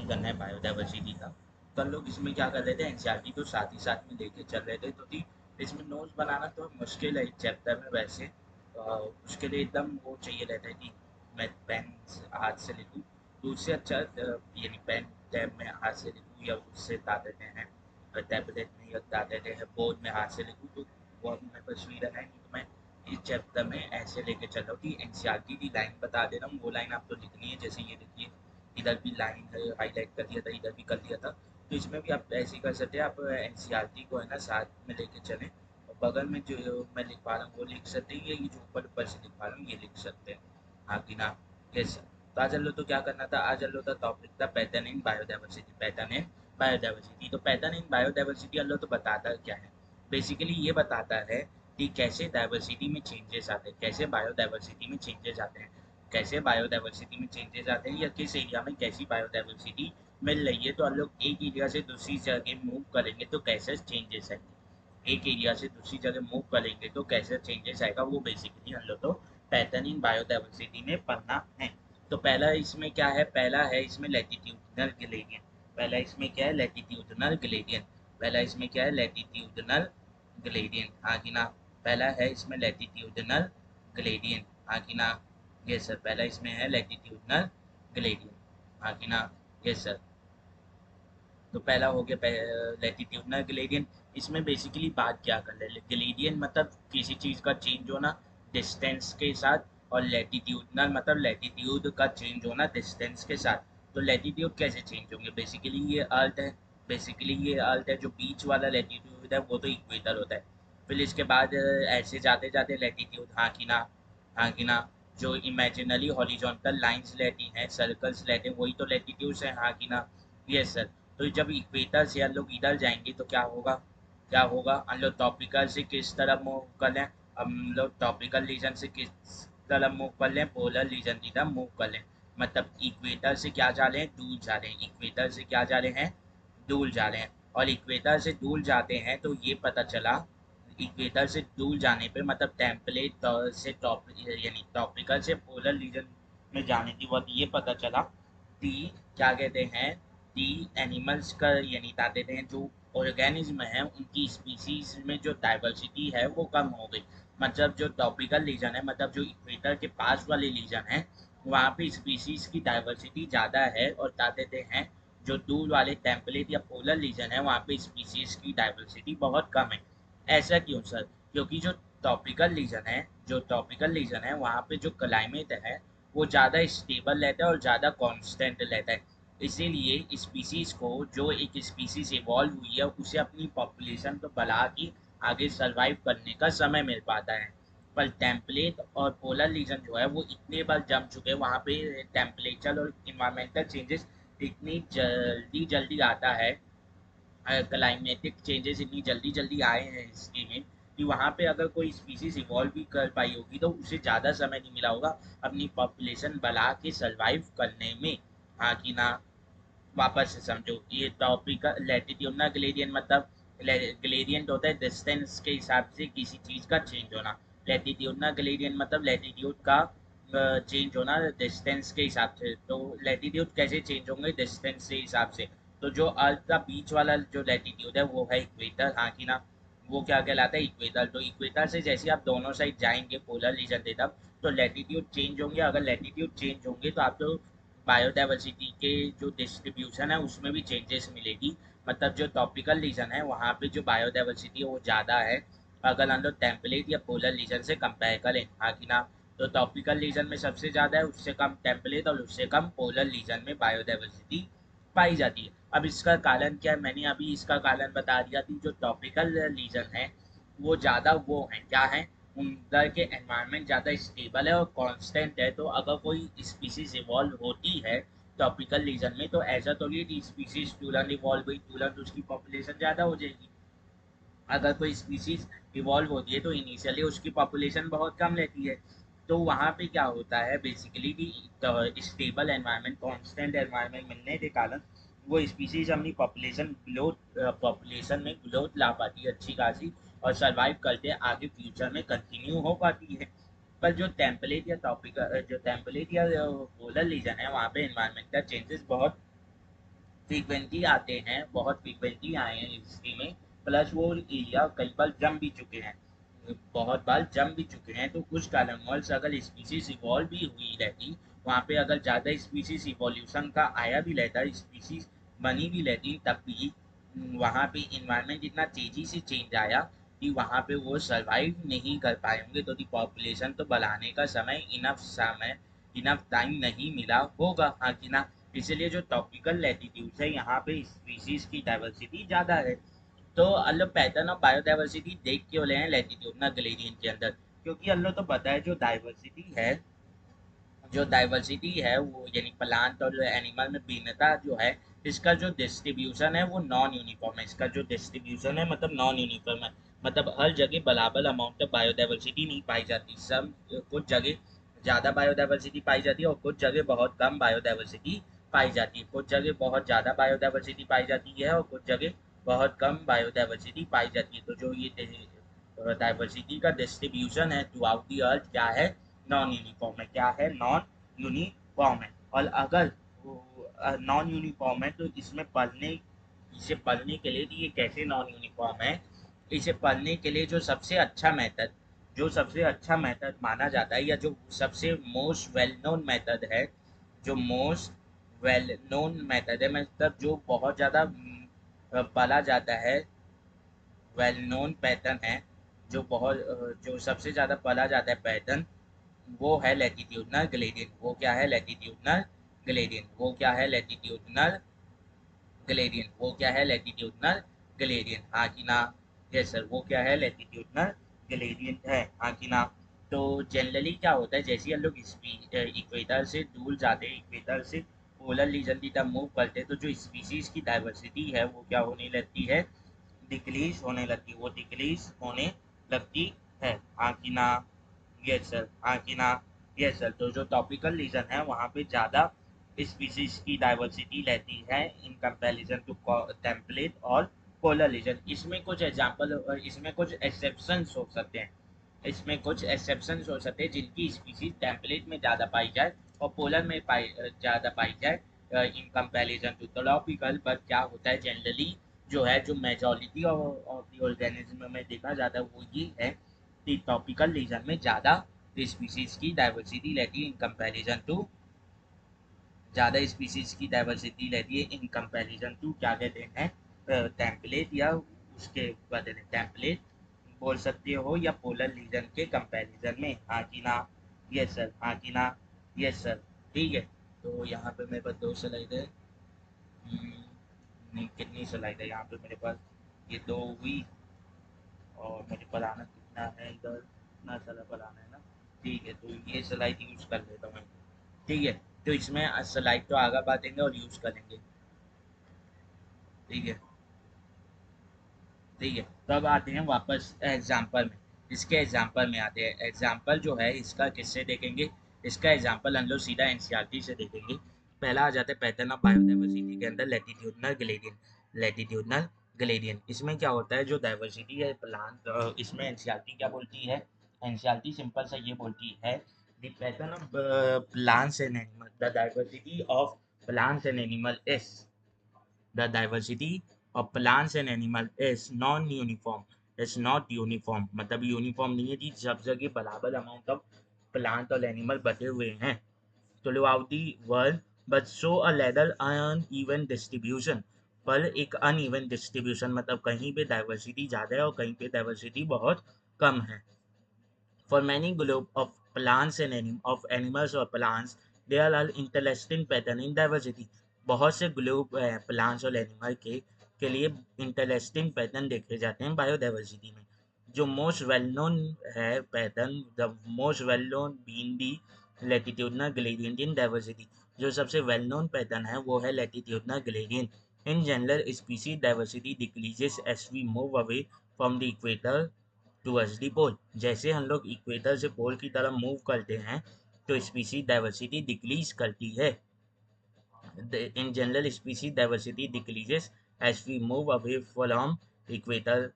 नहीं करना है बायोडाइवर्सिटी का, तो हम लोग इसमें क्या कर रहे थे, एनसीईआरटी तो साथ ही साथ में लेके चल रहे थे। तो थी इसमें नोट्स बनाना तो मुश्किल है इस चैप्टर में वैसे। उसके लिए एकदम वो चाहिए रहता है कि मैं पेन हाथ से लिखूँ, तो उससे अच्छा यानी पेन टैब में हाथ से लिखूँ या उससे दादते हैं टैबलेट में या दादते हैं बोर्ड में हाथ से लिखूँ, तो वो अब मैं तस्वीर है नहीं। तो मैं इस चैप्टर में ऐसे लेके चल रहा हूँ कि एनसीईआरटी की लाइन बता दे रहा हूँ, वो लाइन आपको लिखनी है। जैसे ये देखिए, इधर भी लाइन है हाईलाइट कर दिया था, इधर भी कर दिया था। तो इसमें भी आप ऐसे ही कर सकते हैं, आप एनसीईआरटी को है ना साथ में लेके चलें, और बगल में जो मैं लिख पा रहा हूँ वो लिख सकते हैं, ये जो ऊपर ऊपर से लिख पा रहा हूँ ये लिख सकते हैं। हाँ कि ना, यस। तो आज लो तो क्या करना था, आज लो तो टॉपिक था pattern in biodiversity, pattern in biodiversity. तो पैटर्न इन बायोडाइवर्सिटी लो तो बताता क्या है, बेसिकली ये बताता है कि कैसे डाइवर्सिटी में चेंजेस आते हैं, कैसे बायोडाइवर्सिटी में चेंजेस आते हैं, कैसे बायोडाइवर्सिटी में चेंजेस आते हैं, या किस एरिया में कैसी बायोडाइवर्सिटी मिल रही है। तो हम लोग एक एरिया से दूसरी जगह मूव करेंगे तो कैसे चेंजेस आएंगे, एक एरिया से दूसरी जगह मूव करेंगे तो कैसे चेंजेस आएगा, वो बेसिकली हम लोग तो पैटर्न इन बायोडाइवर्सिटी में पढ़ना है। तो पहला इसमें क्या है, पहला है इसमें लैटिट्यूडनल ग्रेडियंट। पहला इसमें क्या है, लैटिट्यूडनल ग्रेडियंट। पहला इसमें क्या है, लैटिट्यूडनल ग्रेडियंट, हाँ कि ना। पहला है इसमें लैटिट्यूडनल ग्रेडियंट, हाँ कि ना। ये सर पहला इसमें है लैटिट्यूडनल ग्रेडियंट, हाँ कि ना। ये सर, तो पहला हो गया लैटिट्यूडनल ग्रेडियंट। इसमें बेसिकली बात क्या कर रहे हैं, ग्रेडियंट मतलब किसी चीज़ का चेंज होना डिस्टेंस के साथ, और लैटिट्यूडनल मतलब लैटिट्यूड का चेंज होना डिस्टेंस के साथ। तो लैटिट्यूड कैसे चेंज होंगे, बेसिकली ये अर्थ है, बेसिकली ये अर्थ है, जो बीच वाला लैटिट्यूड है वो तो इक्वेटर होता है। फिर इसके बाद ऐसे जाते जाते लैटिट्यूड, हाँ कि ना, हाँ कि ना। जो इमेजिनरी हॉरिजॉन्टल लाइंस रहती हैं, सर्कल्स रहते हैं, वही तो लैटिट्यूड्स हैं, हाँ कि ना। Yes sir. तो जब इक्वेटर से हम लोग इधर जाएंगे तो क्या होगा, क्या होगा, हम लोग टॉपिकल से किस तरफ मूव कर लें, हम लोग टॉपिकल रीजन से किस तरफ मूव कर लें, पोलर रीजन की तरफ मूव कर लें। मतलब इक्वेटर से क्या जा रहे हैं, दूर जा रहे हैं, इक्वेटर से क्या जा रहे हैं, दूर जा रहे हैं। और इक्वेटर से दूर जाते हैं तो ये पता चला, इक्वेटर से दूर जाने पे मतलब टेम्पलेट से टॉप यानी टॉपिकल से पोलर रीजन में जाने की वक्त ये पता चला कि क्या कहते हैं, कि एनिमल्स का यानी बता देते हैं जो ऑर्गेनिज्म है उनकी स्पीसीज में जो डाइवर्सिटी है वो कम हो गई। मतलब जो टॉपिकल रीजन है, मतलब जो इक्वेटर के पास वाले रीजन है, वहाँ पे स्पीसीज की डाइवर्सिटी ज़्यादा है, और बता देते हैं जो दूर वाले टेम्पलेट या पोलर रीजन है वहाँ पे स्पीसीज की डाइवर्सिटी बहुत कम है। ऐसा क्यों सर, क्योंकि जो टॉपिकल रीजन है, जो टॉपिकल रीजन है वहाँ पे जो क्लाइमेट है वो ज़्यादा स्टेबल रहता है और ज़्यादा कांस्टेंट रहता है। इसीलिए स्पीसीज को, जो एक स्पीसीज इवॉल्व हुई है उसे अपनी पॉपुलेशन को बढ़ा के आगे सरवाइव करने का समय मिल पाता है। पर टेम्पलेट और पोलर रीजन जो है वो इतने बार जम चुके हैं, वहाँ पे टेम्परेचर और इन्वायरमेंटल चेंजेस इतनी जल्दी जल्दी आता है, क्लाइमेटिक चेंजेस इतनी जल्दी जल्दी आए हैं हिस्ट्री में, कि वहाँ पे अगर कोई स्पीसीज इवॉल्व भी कर पाई होगी तो उसे ज़्यादा समय नहीं मिला होगा अपनी पॉपुलेशन बढ़ा के सरवाइव करने में, हाँ कि ना। वापस से समझो, ये टॉपिक लैटिट्यूडनल ग्रेडियंट मतलब ग्रेडियंट होता है डिस्टेंस के हिसाब से किसी चीज़ का चेंज होना। लैटिट्यूडनल ग्रेडियंट मतलब लैटिट्यूड का चेंज होना डिस्टेंस के हिसाब से। तो लैटिट्यूड कैसे चेंज होंगे, डिस्टेंस के हिसाब से। तो जो अर्थ का बीच वाला जो लैटिट्यूड है वो है इक्वेटर, हाँ कि ना। वो क्या कहलाता है, इक्वेटर। तो इक्वेटर से जैसे आप दोनों साइड जाएंगे पोलर रीजन की तरफ तो लैटिट्यूड चेंज होंगे। अगर लैटिट्यूड चेंज होंगे तो आप तो बायोडाइवर्सिटी के जो डिस्ट्रीब्यूशन है उसमें भी चेंजेस मिलेगी। मतलब जो टॉपिकल रीजन है वहाँ पे जो बायोडाइवर्सिटी है वो ज़्यादा है, अगर हम लोग टेम्पलेट या पोलर रीजन से कंपेयर करें, हाँ कि ना। तो टॉपिकल रीजन में सबसे ज़्यादा है, उससे कम टेम्पलेट और उससे कम पोलर रीजन में बायोडाइवर्सिटी पाई जाती है। अब इसका कारण क्या है, मैंने अभी इसका कारण बता दिया कि जो टॉपिकल रीजन है वो ज़्यादा वो है, क्या है, उधर के एनवायरनमेंट ज़्यादा स्टेबल है और कांस्टेंट है। तो अगर कोई स्पीसीज इवॉल्व होती है टॉपिकल रीजन में तो ऐसा तो नहीं कि स्पीसीज तुरंत इवॉल्व हुई तुरंत उसकी पॉपुलेशन ज़्यादा हो जाएगी। अगर कोई स्पीसीज इवॉल्व होती है तो इनिशियली उसकी पॉपुलेशन बहुत कम रहती है। तो वहाँ पे क्या होता है बेसिकली कि स्टेबल एनवायरनमेंट कांस्टेंट एनवायरनमेंट मिलने के कारण वो स्पीसीज अपनी पॉपुलेशन में ग्रोथ ला पाती है अच्छी खासी, और सरवाइव करते आगे फ्यूचर में कंटिन्यू हो पाती है। पर जो टेम्पलेट या टॉपिक जो टेम्पलेट या पोलर रीजन है वहाँ पे एनवायरमेंटल चेंजेस बहुत फ्रीक्वेंटली आते हैं, बहुत फ्रीक्वेंटली आए हैं हिस्ट्री में, प्लस वो एरिया कई बार जम भी चुके हैं, बहुत बार जम भी चुके हैं। तो कुछ कारणवश अगर स्पीसीज इवॉल्व भी हुई रहती, वहाँ पे अगर ज़्यादा स्पीसीज इवोल्यूशन का आया भी रहता, स्पीसीज बनी भी रहती, तब भी वहाँ पे इन्वायरमेंट इतना तेज़ी से चेंज आया कि वहाँ पे वो सरवाइव नहीं कर पाए होंगे। तो दी पॉपुलेशन तो बढ़ाने का समय इनफ टाइम नहीं मिला होगा, हाँ कि ना। इसलिए जो टॉपिकल लैटिट्यूड्स है, यहाँ पे स्पीसीज की डाइवर्सिटी ज़्यादा है। तो अल्लो पैटर्न ऑफ बायोडाइवर्सिटी देख क्यों रहे हैं लैटिट्यूडनल ग्रेडियंट के अंदर, क्योंकि अल्लो तो पता है जो डाइवर्सिटी है वो यानी प्लांट और एनिमल में भिन्नता जो है, इसका जो डिस्ट्रीब्यूशन है वो नॉन यूनिफॉर्म है। इसका जो डिस्ट्रीब्यूशन है मतलब नॉन यूनिफॉर्म है, मतलब हर जगह बराबर अमाउंट ऑफ बायोडाइवर्सिटी नहीं पाई जाती। सब कुछ जगह ज़्यादा बायोडाइवर्सिटी पाई जाती है और कुछ जगह बहुत कम बायोडाइवर्सिटी पाई जाती है। कुछ जगह बहुत ज़्यादा बायोडाइवर्सिटी पाई जाती है और कुछ जगह बहुत कम बायोडाइवर्सिटी पाई जाती है। तो जो ये डाइवर्सिटी का डिस्ट्रीब्यूशन है थ्रू आउट दी अर्थ क्या है, नॉन यूनिफॉर्म है। क्या है, नॉन यूनिफॉर्म है। और अगर नॉन यूनिफॉर्म है तो इसे पढ़ने के लिए, ये कैसे नॉन यूनिफॉर्म है, इसे पढ़ने के लिए जो सबसे अच्छा मेथड माना जाता है, या जो सबसे मोस्ट वेल नोन मेथड है, जो मोस्ट वेल नोन मेथड है, मतलब जो बहुत ज़्यादा पढ़ा जाता है, वेल नोन पैटर्न है, जो सबसे ज़्यादा पढ़ा जाता है पैटर्न, वो है लैटिट्यूडनल ग्रेडियंट। वो क्या है, लैटिट्यूडनल ग्रेडियंट। वो क्या है, लैटिट्यूडनल ग्रेडियंट। वो क्या है, लैटिट्यूडनल ग्रेडियंट, हाँ कि ना। यस सर, वो क्या है, लैटिट्यूडनल ग्रेडियंट है, हाँ कि ना। तो जनरली क्या होता है, जैसे हम लोग इक्वेटर से दूर जाते हैं, इक्वेटर से पोलर रीजन की तरफ मूव करते हैं, तो जो स्पीसीज की डाइवर्सिटी है वो क्या होने लगती है, डिक्रीज होने लगती है। वो डिक्रीज होने लगती है, हाँ कि ना। यस सर, हाँ कि ना। यस सर, तो जो टॉपिकल रीजन है वहाँ पे ज़्यादा स्पीसीज की डाइवर्सिटी रहती है इन कंपैरिजन टू टेम्पलेट और पोलर रीजन। इसमें कुछ एक्सेप्शंस हो सकते हैं, जिनकी स्पीसीज टेम्पलेट में ज़्यादा पाई जाए और पोलर में ज़्यादा पाई जाए इन कंपैरिजन टू ट्रॉपिकल। पर क्या होता है जनरली, जो है, जो मेजॉरिटी ऑफ द ऑर्गेनिज्म में देखा जाता है वो ये है कि ट्रॉपिकल रीजन में ज़्यादा स्पीसीज की डाइवर्सिटी रहती है इन कंपैरिजन टू ज़्यादा स्पीसीज की डाइवर्सिटी रहती है इन कंपैरिजन टू, क्या कहते हैं, टेम्पलेट, या उसके बदले टेम्पलेट बोल सकते हो, या पोलर रीजन के कंपैरिजन में, हाँ कि ना। यस सर, हाँ कि ना। यस सर, ठीक है। तो यहाँ पे मेरे पास 2 स्लाइड है। नहीं, कितनी स्लाइड है यहाँ पे मेरे पास, ये 2 हुई, और मुझे पढ़ाना कितना है इधर, इतना सारा पढ़ाना है ना। ठीक है, तो ये स्लाइड यूज़ कर लेता हूँ मैं। ठीक है, तो इसमें स्लाइड तो आगे बांटेंगे और यूज़ करेंगे। ठीक है, ठीक है। तो अब आते हैं वापस एग्जाम्पल में। इसके एग्जाम्पल में आते हैं। एग्जाम्पल जो है इसका किससे देखेंगे, इसका एग्जाम्पल हम लोग सीधा एनसीईआरटी से देखेंगे। पहला आ जाता है पैटर्न ऑफ बायोडाइवर्सिटी के अंदर लैटिट्यूडनल ग्रेडियंट। लैटिट्यूडनल ग्रेडियंट, इसमें क्या होता है, जो डाइवर्सिटी है प्लांट, इसमें एनसीईआरटी क्या बोलती है, एनसीईआरटी सिंपल सा ये बोलती है, the pattern of plants and animal, the diversity of plants and animal is, the diversity of plants and animal is non uniform, is not uniform, मतलब यूनिफॉर्म नहीं है जी, सब जगह बराबर अमाउंट ऑफ प्लांट और एनिमल बटे हुए हैं through out the world, but show a leather uneven distribution, पर एक अनइवन डिस्ट्रीब्यूशन, मतलब कहीं पे डाइवर्सिटी ज़्यादा है और कहीं पे डाइवर्सिटी बहुत कम है। For many group of plants and of animals or plants, there are interesting pattern in diversity. बहुत से ग्रुप प्लांट्स और एनिमल के लिए इंटरेस्टिंग पैटर्न देखे जाते हैं बायोडाइवर्सिटी में। जो मोस्ट वेल नोन है pattern, the most well known being the latitudinal gradient in diversity, जो सबसे वेल नोन पैटर्न है वो है latitudinal gradient. In general species diversity decreases as we move away from the equator towards the pole. जैसे हम लोग equator से पोल की तरफ मूव करते हैं तो स्पीसीज डाइवर्सिटी डिक्रीज करती है। In general, species diversity decreases as we move away from the equator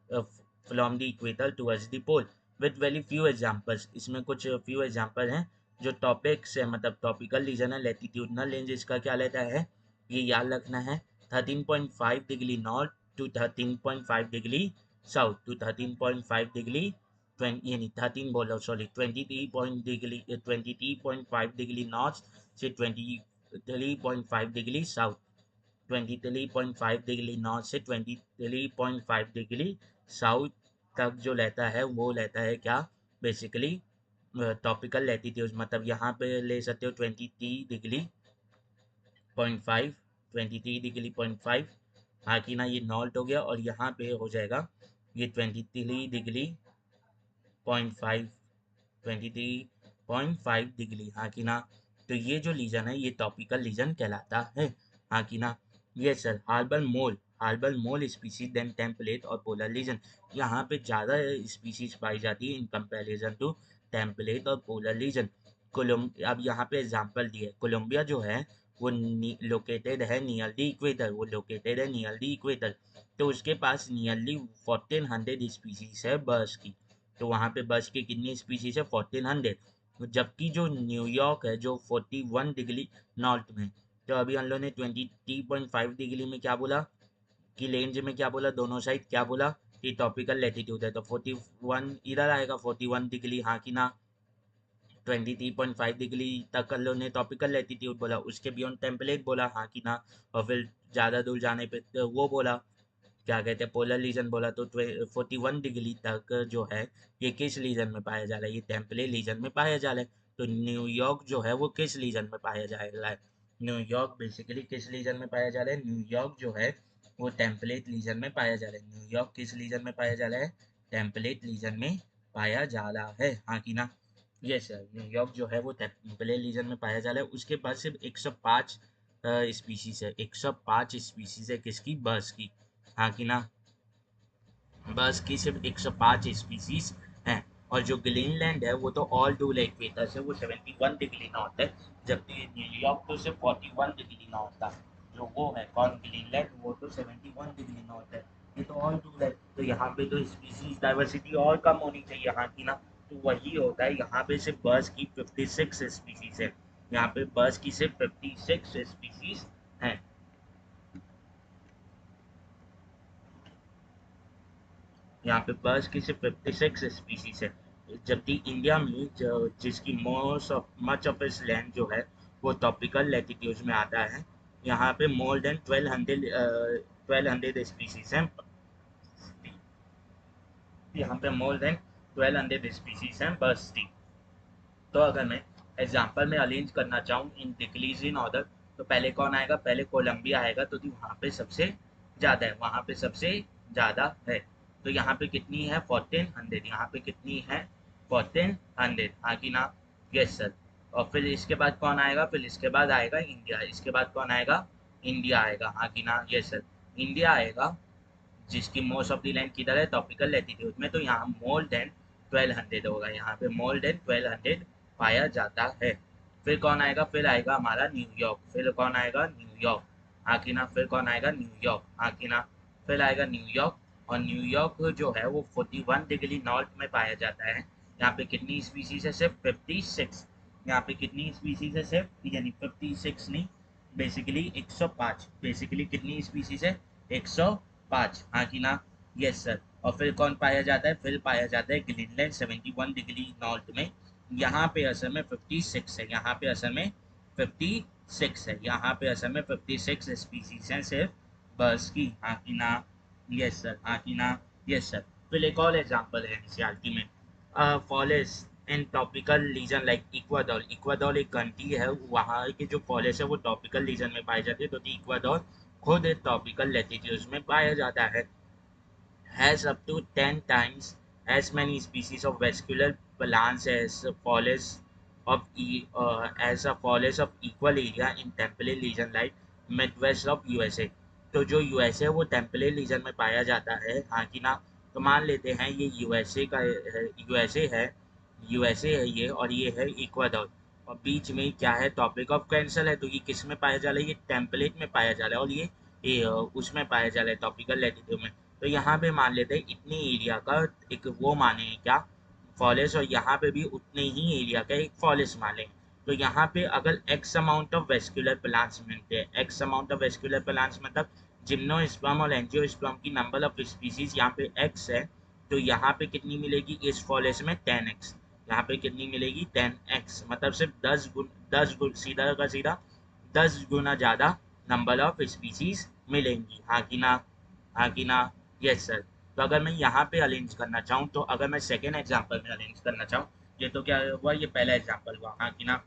towards the pole, with very few examples. इसमें कुछ few example हैं जो टॉपिक्स है, मतलब टॉपिकल रीजन है। लैटिट्यूडनल रेंज इसका क्या लेता है, ये याद रखना है 13.5 degree north to 13.5 degree south to 13.5 degree 20 यानी 13 बोलो सॉरी 23.5 डिग्री नॉर्थ से 23.5 डिग्री साउथ 23.5 डिग्री नॉर्थ से 23.5 डिग्री साउथ तक जो लेता है वो लेता है क्या बेसिकली टॉपिकल लैटिट्यूड। मतलब यहाँ पे ले सकते हो 23.5 23.5 हाँ कि ना, ये नॉर्थ हो गया। और यहाँ पे हो जाएगा ये 23.5 23.5 डिग्री हाँ कि ना। तो ये जो लीजन है ये टॉपिकल लीजन कहलाता है हाँ कि ना। ये सर हार्बल मोल स्पीसीज देन टेम्पलेट और पोलर लीजन। यहाँ पे ज़्यादा स्पीसीज पाई जाती है इन कंपैरिजन टू टेम्पलेट और पोलर लीजन। अब यहाँ पे एग्जांपल दिए, कोलंबिया जो है वो लोकेटेड है नियर द इक्वेटर, तो उसके पास नियरली 1400 स्पीसीज है बर्ड्स की। तो वहाँ पे बर्ड्स की कितनी स्पीसीज है 1400। जबकि जो न्यूयॉर्क है जो 41 डिग्री नॉर्थ में, तो अभी हम लोग ने 23.5 डिग्री में क्या बोला कि रेंज में क्या बोला, दोनों साइड क्या बोला कि टॉपिकल लैटिट्यूड है, तो 41 इधर आएगा 41 डिग्री हाँ कि ना। 23.5 डिग्री तक हम लोग ने टॉपिकल लैटिट्यूड बोला, उसके बियॉन्ड टेम्पलेट बोला हाँ कि ना। और फिर ज़्यादा दूर जाने पे तो वो बोला क्या कहते हैं पोलर रीजन बोला। तो 41 डिग्री तक जो है ये किस रीजन में पाया जा रहा है, ये टेम्पलेट रीजन में पाया जा रहा है। तो न्यूयॉर्क जो है वो किस रीजन में पाया जा रहा है, न्यूयॉर्क बेसिकली किस रीजन में पाया जा रहा है, न्यूयॉर्क जो है वो टेम्पलेट रीजन में पाया जा रहा है। न्यूयॉर्क किस रीजन में पाया जा रहा है, टेम्पलेट रीजन में पाया जा रहा है हाँ कि ना। यस सर, न्यूयॉर्क जो है वो टेम्पलेट रीजन में पाया जा रहा है। उसके पास सिर्फ 105 स्पीशीज है, 105 स्पीशीज है किसकी, बर्ड्स की हाँ कि ना। बस की सिर्फ 105 स्पीसीज हैं। और जो ग्रीनलैंड है वो तो ऑल टू इक्वेटर से वो 71 डिग्री नॉर्थ है, जबकि न्यूयॉर्क तो सिर्फ 41 डिग्री नॉर्थ था। जो वो है कौन, ग्रीनलैंड, वो तो 71 डिग्री नॉर्थ है। ये तो ऑल टू है, तो यहाँ पे तो स्पीसीज डाइवर्सिटी और कम होनी चाहिए यहाँ की ना। तो वही होता है, यहाँ पे सिर्फ बर्ड्स की 56 स्पीसीज है, यहाँ पे बर्ड्स की सिर्फ 56 स्पीसीज हैं। यहाँ पे बर्ड्स की सिर्फ 56 स्पीसीज है। जबकि इंडिया में जिसकी मोस्ट ऑफ मच ऑफ इस लैंड जो है वो टॉपिकल लैटिट्यूड में आता है, यहाँ पे मोर देन 1200 स्पीसीज हैं। यहाँ पे मोर देन 1200 स्पीसीज हैं बर्ड्स की। तो अगर मैं एग्जाम्पल में अरेंज करना चाहूँ इन डिक्रीज इन ऑर्डर, तो पहले कौन आएगा, पहले कोलंबिया आएगा, तो वहाँ पे सबसे ज़्यादा है, वहाँ पे सबसे ज़्यादा है। तो यहाँ पे कितनी है 1400, यहाँ पे कितनी है 1400 हाँ कि ना। Yes sir. और फिर इसके बाद कौन आएगा, फिर इसके बाद आएगा इंडिया, इसके बाद कौन आएगा, इंडिया आएगा हाँ कि ना। यस सर, इंडिया आएगा जिसकी मोस्ट ऑफ द लैंड किधर है, टॉपिकल लैटिट्यूड में। तो यहाँ मोर देन 1200 होगा, यहाँ पे मोर देन 1200 पाया जाता है। फिर कौन आएगा, फिर आएगा हमारा न्यूयॉर्क, फिर कौन आएगा, न्यूयॉर्क हाँ कि ना। फिर कौन आएगा, न्यूयॉर्क हाँ कि ना। फिर आएगा न्यूयॉर्क, और न्यूयॉर्क जो है वो 41 डिग्री नॉर्थ में पाया जाता है। यहाँ पे कितनी स्पीसीज है, सिर्फ 56। यहाँ पे कितनी स्पीसीज है, सिर्फ यानी 56 नहीं, बेसिकली 105। बेसिकली कितनी स्पीसीज है, 105 हाँ कि ना। Yes sir. और फिर कौन पाया जाता है, फिर पाया जाता है ग्रीनलैंड 71 डिग्री नॉर्थ में। यहाँ पे असल में 56 है, यहाँ पे असल में 56 है, यहाँ पे असल में 56 स्पीसीज हैं सिर्फ बर्ड्स की हाँ कि ना। यस सर हाँ कि ना। Yes sir. फिर एक और एग्जांपल है एनसीईआरटी में, forest in topical region like Ecuador. Ecuador एक कंट्री है, वहाँ के जो फॉरेस्ट है वो टॉपिकल रीजन में पाई जाती है, तो इक्वाडोर खुद टॉपिकल लैटिट्यूड में पाया जाता है। has up to 10 times as many species of vascular plants as forests as a forest of equal area in temperate region like Midwest of USA। तो जो यूएसए वो टेम्पलेट रीजन में पाया जाता है हाँ कि ना। तो मान लेते हैं ये यूएसए है ये, और ये है इक्वाडोर, और बीच में क्या है, टॉपिक ऑफ कैंसल है। तो ये किस में पाया जा रहा है, ये टेम्पलेट में पाया जा रहा है, और ये उसमें पाया जा रहा है टॉपिकल लैटिट्यूड में। तो यहाँ पे मान लेते हैं इतने एरिया का एक वो माने क्या, फॉरेस्ट, और यहाँ पे भी उतने ही एरिया का एक फॉरेस्ट माने। तो यहाँ पे अगर x amount of vascular plants मिलते हैं, x amount of vascular plants मतलब जिम्नोस्पर्म और एंजियोस्पर्म की नंबर ऑफ स्पीसीज यहाँ पे एक्स है, तो यहाँ पे कितनी मिलेगी इस फॉलेस में 10x। यहाँ पे कितनी मिलेगी 10x, मतलब सिर्फ 10 गुण सीधा का सीधा 10 गुना ज़्यादा नंबर ऑफ स्पीसीज मिलेंगी। हाँ कि ना, हाँ कि ना, यस सर। तो अगर मैं यहाँ पे अरेंज करना चाहूँ, तो अगर मैं सेकेंड एग्जाम्पल में अरेंज करना चाहूँ, ये तो क्या हुआ, ये पहला एग्जाम्पल हुआ, हाँ कि ना।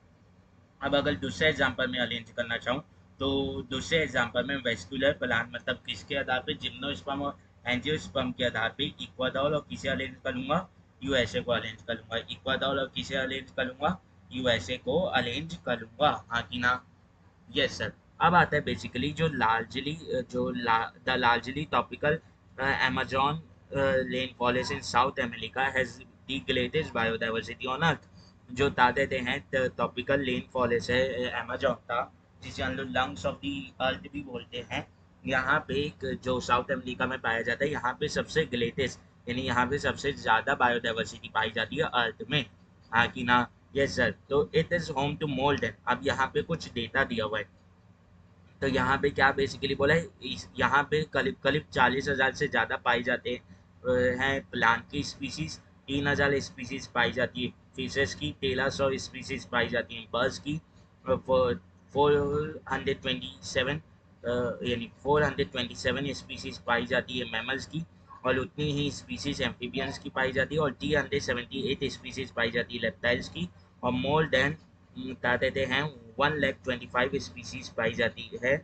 अब अगर दूसरे एग्जाम्पल में अरेंज करना चाहूँ, तो दूसरे एग्जाम्पल में वेस्कुलर प्लांट मतलब किसके आधार पे, जिम्नोस्पर्म और एंजियोस्पर्म के आधार पे इक्वाडोर और किसे अरेंज करूंगा, यूएसए को अरेंज करूंगा। इक्वाडोर और किसे अरेंज करूंगा, यूएसए को अरेंज करूंगा, हाँ कि ना, यस सर। अब आता है basically the largely topical Amazon rain forest in south America has the greatest biodiversity on earth. जो दादे हैं टॉपिकल रेन फॉरेस्ट है अमेजोन का, जिसे हम लोग लंग्स ऑफ द अर्थ भी बोलते हैं। यहाँ पे जो साउथ अमेरिका में पाया जाता है, यहाँ पे सबसे ग्रेटेस्ट यानी यहाँ पे सबसे ज़्यादा बायोडाइवर्सिटी पाई जाती है अर्थ में, हाँ कि ना, यस सर। तो it is home to more than, अब यहाँ पे कुछ डेटा दिया हुआ है। तो यहाँ पे क्या बेसिकली बोला है, यहाँ पे करीब करीब 40,000 से ज़्यादा पाई जाते हैं प्लांट की स्पीसीज, 3,000 स्पीसीज पाई जाती है फिशेस की, 1,300 स्पीसीज पाई जाती हैं बर्ड्स की, 427 यानी 427 स्पीसीज पाई जाती है मैमल्स की, और उतनी ही स्पीसीज एम्फीबियंस की पाई जाती है, और 378 स्पीसीज पाई जाती है रेप्टाइल्स की, और मोर देन क्या कहते हैं 125 स्पीसीज पाई जाती है,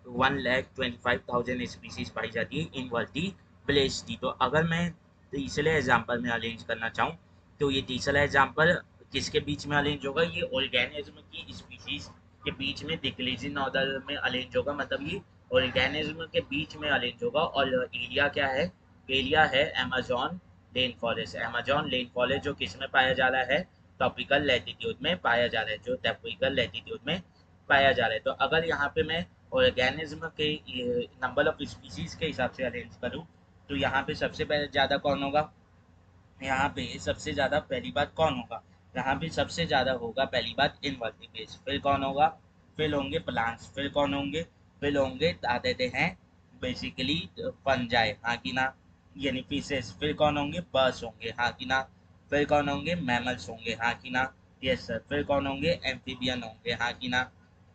125,000 स्पीसीज पाई जाती है इन वर्टिब्रेट्स की। तो अगर मैं तीसरे एग्जाम्पल में अरेंज करना चाहूँ, तो ये तीसरा एग्जाम्पल किसके बीच में अरेंज होगा, ये ऑर्गेनिज्म की स्पीसीज के बीच में डिक्रीजिंग ऑर्डर में अरेंज होगा, मतलब ये ऑर्गेनिज्म के बीच में अरेंज होगा। और एरिया क्या है, एरिया है Amazon rain forest. Amazon rain forest जो किस में पाया जा रहा है, टॉपिकल लैटिट्यूड में पाया जा रहा है, जो टॉपिकल लैटिट्यूड में पाया जा रहा है। तो अगर यहाँ पे मैं ऑर्गेनिज्म के नंबर ऑफ स्पीसीज के हिसाब से अरेंज करूँ, तो यहाँ पे सबसे पहले ज़्यादा कौन होगा, यहाँ पे सबसे ज़्यादा पहली बात कौन होगा, यहाँ पे सबसे ज़्यादा होगा पहली बात इनवर्टिब्रेट्स, फिर कौन होगा, फिर होंगे प्लांट्स, फिर कौन होंगे, फिर होंगे आ देते हैं बेसिकली फंजाई, हाँ कि ना, यानी फिशेस, फिर कौन होंगे, बर्ड्स होंगे, हाँ कि ना, फिर कौन होंगे, मैमल्स होंगे, हाँ कि ना, यस सर, फिर कौन होंगे, एम्फीबियन होंगे, हाँ कि ना,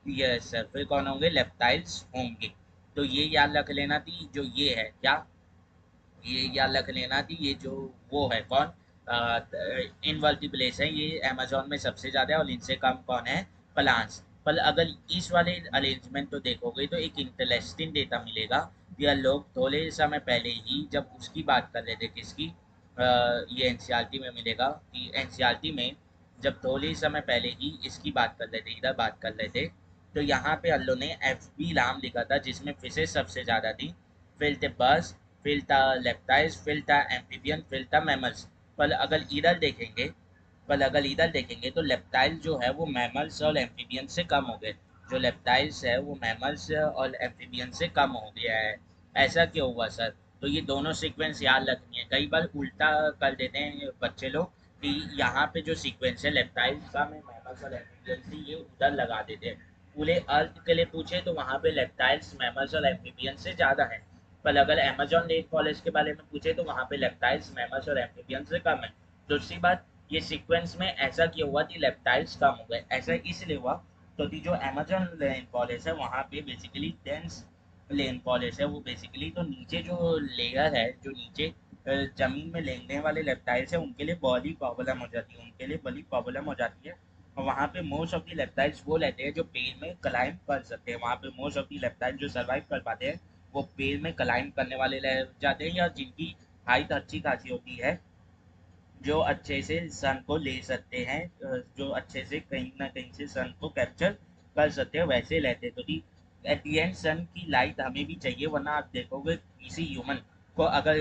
यस सर, फिर कौन होंगे, लेप्टाइल्स होंगे। तो ये याद रख लेना थी, जो ये है क्या, ये याद रख लेना थी, ये जो वो है कौन, इनवर्टिब्रेट्स है, ये अमेजोन में सबसे ज़्यादा है, और इनसे कम कौन है, प्लांट्स। पर अगर इस वाले अरेंजमेंट तो देखोगे, तो एक इंटरेस्टिंग डेटा मिलेगा। यह लोग थोड़े समय पहले ही जब उसकी बात कर रहे थे, किसकी, ये एनसीईआरटी में मिलेगा कि एनसीईआरटी में जब थोड़े समय पहले ही इसकी बात कर रहे थे, इधर बात कर रहे थे, तो यहाँ पे अल्लो ने एफ बी राम लिखा था, जिसमें फिशेस सबसे ज़्यादा थी, फिर थे बर्ड्स, फिर था लेप्टाइल्स, फिर था एम्फीबियन, फिर था मैमल्स। पर अगर इधर देखेंगे, तो लेप्टाइल जो है वो मैमल्स और एम्फीबियन से कम हो गए, जो लेप्टाइल्स है वो मैमल्स और एम्फीबियन से कम हो गया है। ऐसा क्यों हुआ सर, तो ये दोनों सीक्वेंस याद रखनी है, कई बार उल्टा कर देते हैं बच्चे लोग कि यहाँ पे जो सीक्वेंस है लेप्टाइल्स का में मैमल्स और एम्फीबियन से, ये उधर लगा देते हैं। पूरे अर्थ के लिए पूछे तो वहाँ पे लेप्टाइल्स मैमल्स और एम्फीबियन से ज़्यादा है, पर अगर अमेजोन रेन फॉरेस्ट के बारे में पूछे तो वहाँ पे लेप्टाइल्स मैमल्स और एम्फीबियन से कम है। दूसरी बात, ये सीक्वेंस में ऐसा क्यों हुआ कि लेप्टाइल्स कम हो गए, ऐसा इसलिए हुआ क्योंकि जो अमेजोन रेन फॉरेस्ट है वहाँ पे बेसिकली डेंस रेन फॉरेस्ट है, वो बेसिकली तो नीचे जो लेयर है, जो नीचे जमीन में लेने वाले लेप्टाइल्स है, उनके लिए बड़ी प्रॉब्लम हो जाती है, उनके लिए बड़ी प्रॉब्लम हो जाती है। और वहाँ पे मोस्ट ऑफ दी लेप्टाइल्स वो रहते हैं जो पेड़ में क्लाइंब कर सकते हैं, वहाँ पे मोस्ट ऑफ दी लेप्टाइल जो सर्वाइव कर पाते हैं, वो पेड़ में क्लाइंब करने वाले रह जाते हैं, या जिनकी हाइट अच्छी खासी होती है, जो अच्छे से सन को ले सकते हैं, जो अच्छे से कहीं ना कहीं से सन को कैप्चर कर सकते हैं, वैसे रहते हैं। तो एट दी एंड सन की लाइट हमें भी चाहिए, वरना आप देखोगे किसी ह्यूमन को अगर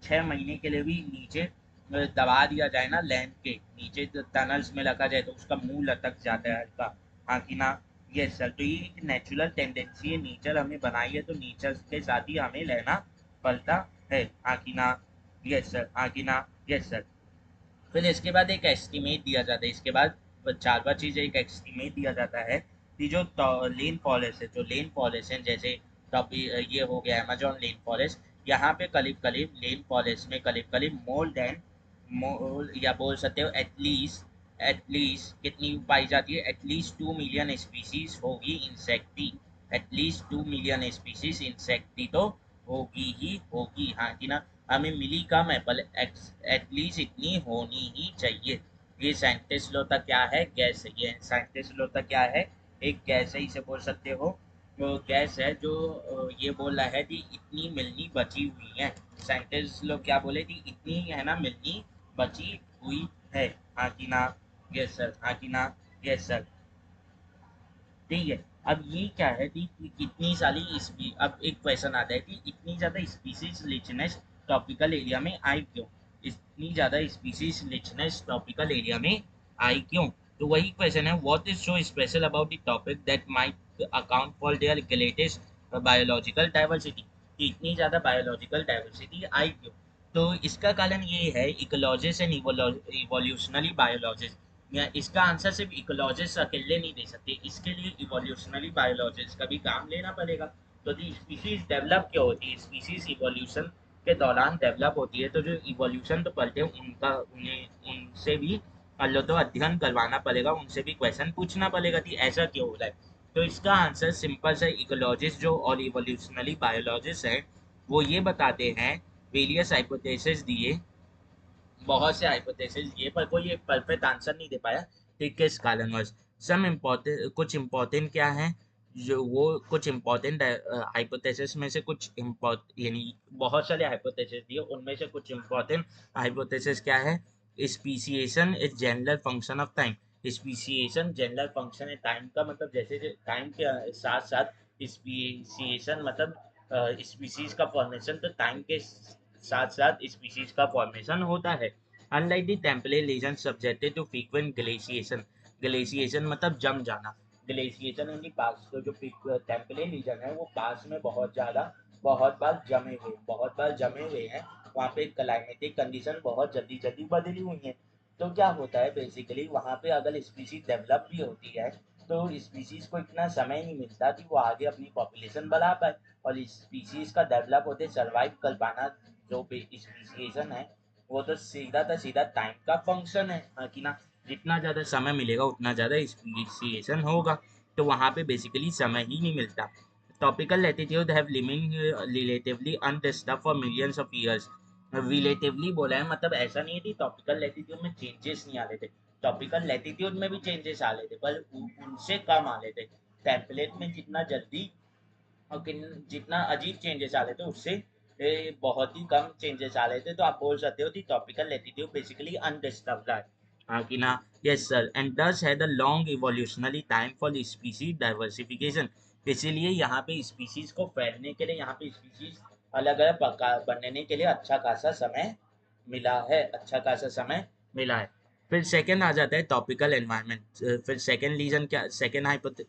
6 महीने के लिए भी नीचे दबा दिया जाए ना, लैंड के नीचे टनल्स में रखा जाए, तो उसका मुंह लटक जाता है हल्का, हाँ कि ना, ये सर। तो ये एक नेचुरल टेंडेंसी है, नेचर हमें बनाई है, तो नेचर के साथ ही हमें रहना पड़ता है, हाँ कि ना, यस सर, हाँ कि ना, यस सर। फिर इसके बाद एक एस्टिमेट दिया जाता है, इसके बाद चार पांच चीज़ें एक एस्टीमेट दिया जाता है कि जो लेन फॉरेस्ट है, जो लेन फॉरेस्ट है, जैसे ये हो गया अमेजोन लेन फॉरेस्ट, यहाँ पे करीब करीब लेन फॉरेस्ट में करीब करीब मोर देन मोर, या बोल सकते हो एटलीस्ट कितनी पाई जाती है, एटलीस्ट 2 मिलियन स्पीसीज होगी इंसेक्ट की, एटलीस्ट 2 मिलियन स्पीसीज इंसेक्ट की तो होगी ही होगी, हाँ कि ना। हमें मिली कम है पर एटलीस्ट इतनी होनी ही चाहिए। ये साइंटिस्ट लोग तक क्या है, गैस है, ये साइंटिस्ट लोग तक क्या है, एक गैस है, इसे बोल सकते हो। वो गैस है जो ये बोल रहा है कि इतनी मिलनी बची हुई है। साइंटिस्ट लोग क्या बोले कि इतनी है ना मिलनी बची हुई है, हाँ कि ना। यस सर, हाँ कि ना। Yes sir. ठीक है। अब ये क्या है कि कितनी सारी अब एक क्वेश्चन आता है कि इतनी ज़्यादा स्पीसीज रिचनेस ट्रॉपिकल एरिया में आई क्यों, इतनी ज़्यादा स्पीसीज रिचनेस ट्रॉपिकल एरिया में आई क्यों। तो वही क्वेश्चन है, what is so special about the topic that might account for their greatest biological diversity, कि इतनी ज़्यादा बायोलॉजिकल डाइवर्सिटी आई क्यों। तो इसका कारण ये है, इकोलॉजिस्ट एंड इवोल्यूशनरी बायोलॉजिस्ट, या इसका आंसर सिर्फ इकोलॉजिस्ट अकेले नहीं दे सकते, इसके लिए इवोल्यूशनरी बायोलॉजिस्ट का भी काम लेना पड़ेगा। तो जो स्पीसीज डेवलप क्यों होती है, स्पीसीज इवोल्यूशन के दौरान डेवलप होती है, तो जो इवोल्यूशन तो पढ़ते हैं उनका उन्हें उनसे भी अल्लो तो अध्ययन करवाना पड़ेगा, उनसे भी क्वेश्चन पूछना पड़ेगा कि ऐसा क्यों हो रहा है। तो इसका आंसर सिंपल सा, इकोलॉजिस्ट जो और इवोल्यूशनरी बायोलॉजिस्ट है वो ये बताते हैं, वेरियस हाइपोथेसिस दिए, बहुत से हाइपोथेसिस ये, पर कोई एक परफेक्ट आंसर नहीं दे पाया कि किस कारणवश। सम इम्पोर्टेंट, कुछ इम्पोर्टेंट क्या है, जो वो कुछ इम्पोर्टेंट हाइपोथेसिस में से कुछ इम्पोर्ट यानी बहुत सारे हाइपोथेसिस दिए, उनमें से कुछ इम्पोर्टेंट हाइपोथेसिस क्या है। Speciation is general function of time, speciation general function है टाइम का, मतलब जैसे टाइम के साथ साथ स्पीसिएशन मतलब स्पीसीज का फॉर्मेशन तो टाइम के साथ साथ स्पीशीज का फॉर्मेशन होता है। Unlike the temperate region subjected to frequent glaciation, glaciation मतलब जम जाना, ग्लेशिएशन इन दी पास, तो जो टेम्परेट रीजन है वो पास में बहुत बार जमे हुए हैं, वहाँ पे क्लाइमेटिक कंडीशन बहुत जल्दी जल्दी बदली हुई है। तो क्या होता है बेसिकली, वहाँ पे अगर स्पीशीज डेवलप भी होती है तो स्पीशीज को इतना समय नहीं मिलता कि वो आगे अपनी पॉपुलेशन बढ़ा पाए, और स्पीशीज का डेवलप होते सर्वाइव कर पाना, जो स्पीसीएशन है वो तो सीधा टाइम का फंक्शन है, हाँ कि ना। जितना ज़्यादा समय मिलेगा उतना ज़्यादा स्पीसीएशन होगा, तो वहाँ पे बेसिकली समय ही नहीं मिलता। Topical latitude have living relatively undisturbed for millions of years, relatively बोला है मतलब ऐसा नहीं है कि टॉपिकल लैटिट्यूड में चेंजेस नहीं आ रहे थे, टॉपिकल लैटिट्यूड में भी चेंजेस आ रहे थे पर उनसे कम आ रहे थे। टेम्पलेट में जितना जल्दी और जितना अजीब चेंजेस आ रहे थे उससे बहुत ही कम चेंजेस आ रहे थे, तो आप बोल सकते हो कि टॉपिकल लैटिट्यूड बेसिकली अनडिस्टर्ब्ड है, हाँ कि ना। यस सर, एंड दस had a long evolutionary time for species diversification, इसीलिए यहाँ पे स्पीसीज को फैलने के लिए, यहाँ पे स्पीसीज अलग अलग बनने के लिए अच्छा खासा समय मिला है। फिर सेकंड आ जाता है टॉपिकल एनवायरनमेंट, फिर सेकंड रीजन क्या, सेकंड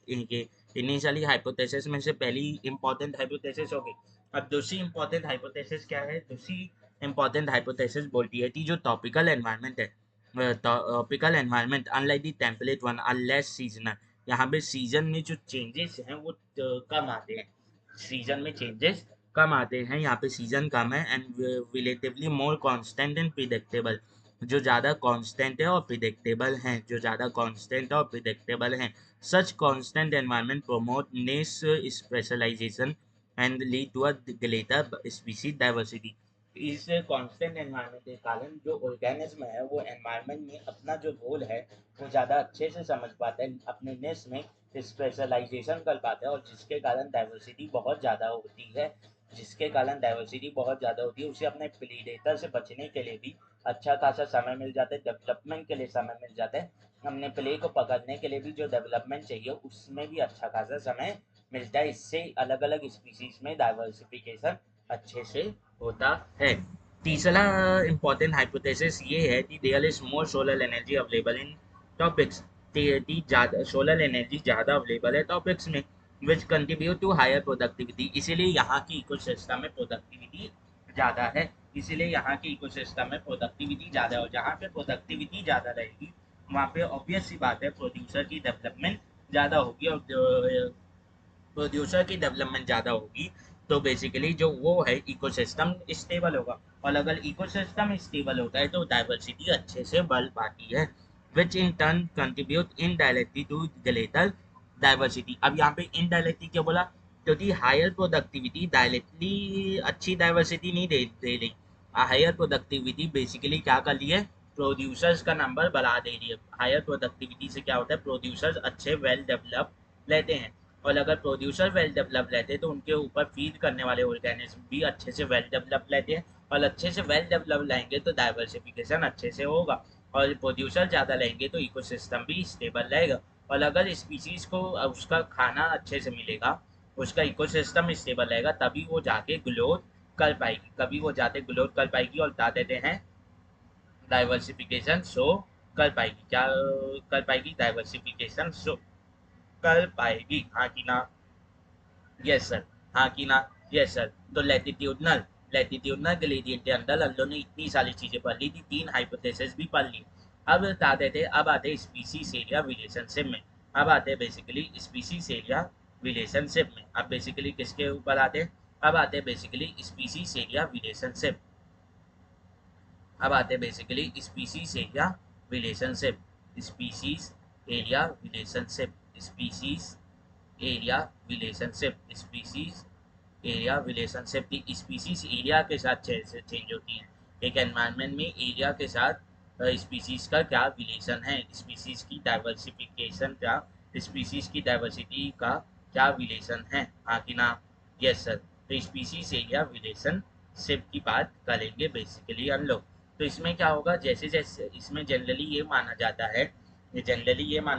इनिशियली हाइपोथेसिस में से पहली इंपॉर्टेंट हाइपोथेसिस होगी। अब दूसरी इंपॉर्टेंट हाइपोथेसिस क्या है, दूसरी इंपॉर्टेंट हाइपोथेसिस बोलती है कि जो टॉपिकल एनवायरनमेंट है, topical environment unlike the temperate one are less seasonal, यहाँ पे सीजन में जो चेंजेस हैं वो कम आते हैं, सीजन में चेंजेस कम आते हैं, यहाँ पे सीजन कम है, and relatively more constant and predictable, जो ज़्यादा कांस्टेंट है और प्रिडिक्टेबल हैं, जो ज़्यादा कांस्टेंट और प्रिडिक्टेबल हैं। Such constant environment promote niche specialization and lead to a greater species diversity. इस कांस्टेंट एनवायरनमेंट के कारण जो ऑर्गेनिज्म है वो एनवायरनमेंट में अपना जो रोल है वो ज़्यादा अच्छे से समझ पाते हैं, अपने नेस में स्पेशलाइजेशन कर पाते हैं, और जिसके कारण डाइवर्सिटी बहुत ज़्यादा होती है, उसे अपने प्रीडेटर से बचने के लिए भी अच्छा खासा समय मिल जाता है, डेवलपमेंट के लिए समय मिल जाता है, हमने प्ले को पकड़ने के लिए भी जो डेवलपमेंट चाहिए उसमें भी अच्छा खासा समय मिलता है, इससे अलग अलग स्पीसीज में डाइवर्सिफिकेशन अच्छे से होता है। तीसरा इंपॉर्टेंट हाइपोथेसिस ये है कि there is more solar energy available in topics, ज़्यादा सोलर एनर्जी ज़्यादा अवेलेबल है टॉपिक्स में, which contribute to higher productivity, इसीलिए यहाँ की इकोसिस्टम में प्रोडक्टिविटी ज़्यादा है, इसीलिए यहाँ की इकोसिस्टम में प्रोडक्टिविटी ज़्यादा है, और जहाँ पे प्रोडक्टिविटी ज़्यादा रहेगी वहाँ पे ऑब्वियस सी बात है प्रोड्यूसर की डेवलपमेंट ज़्यादा होगी, और प्रोड्यूसर की डेवलपमेंट ज़्यादा होगी तो बेसिकली जो वो है इकोसिस्टम स्टेबल होगा, और अगर इकोसिस्टम स्टेबल होता है तो डाइवर्सिटी अच्छे से बढ़ पाती है, which in turn contribute indirectly to greater diversity. अब यहाँ पे इनडायरेक्टली क्या बोला, क्योंकि हायर प्रोडक्टिविटी डायरेक्टली अच्छी डाइवर्सिटी नहीं दे रही। हायर प्रोडक्टिविटी बेसिकली क्या कर रही है, प्रोड्यूसर्स का नंबर बढ़ा दे रही है। हायर प्रोडक्टिविटी से क्या होता है, प्रोड्यूसर्स अच्छे वेल डेवलप लेते हैं, और अगर प्रोड्यूसर वेल डेवलप रहते हैं तो उनके ऊपर फीड करने वाले ऑर्गेनिज्म भी अच्छे से वेल डेवलप लेते हैं, और अच्छे से वेल डेवलप लाएंगे तो डाइवर्सिफिकेशन अच्छे से होगा, और प्रोड्यूसर ज़्यादा लेंगे तो इकोसिस्टम भी स्टेबल रहेगा। और अगर स्पीसीज को उसका खाना अच्छे से मिलेगा, उसका इकोसिस्टम स्टेबल रहेगा, तभी वो जाके ग्रोथ कर पाएगी, कभी वो जाके ग्रोथ कर पाएगी और बता देते हैं डाइवर्सिफिकेशन शो कर पाएगी। क्या कर पाएगी, डाइवर्सिफिकेशन शो कर पाएगी, हाँ कि ना, यस सर, हाँ कि ना, यस सर। तो लैटिट्यूडनल ग्रेडियंट के अंदर हम लोगों ने इतनी सारी चीजें पढ़ ली थी, 3 हाइपोथेसिस भी पढ़ ली। अब बता देते, अब आते स्पीसीज एरिया रिलेशनशिप में। अब आते बेसिकली स्पीसीज एरिया रिलेशनशिप में। अब बेसिकली किसके ऊपर आते, अब आते बेसिकली स्पीसीज एरिया रिलेशनशिप। अब आते basically species area relationship, species area relationship, species area relationship, species area relationship की स्पीसीज एरिया के साथ चेंज होती है। एक एनवायरनमेंट में एरिया के साथ स्पीसीज का क्या रिलेशन है, स्पीसीज की डाइवर्सिफिकेशन का, स्पीसीज की डाइवर्सिटी का क्या रिलेशन है, हाँ कि ना, यस सर। तो स्पीसीज एरिया रिलेशनशिप की बात करेंगे बेसिकली हम लोग। तो इसमें क्या होगा, जैसे जैसे इसमें जनरली ये माना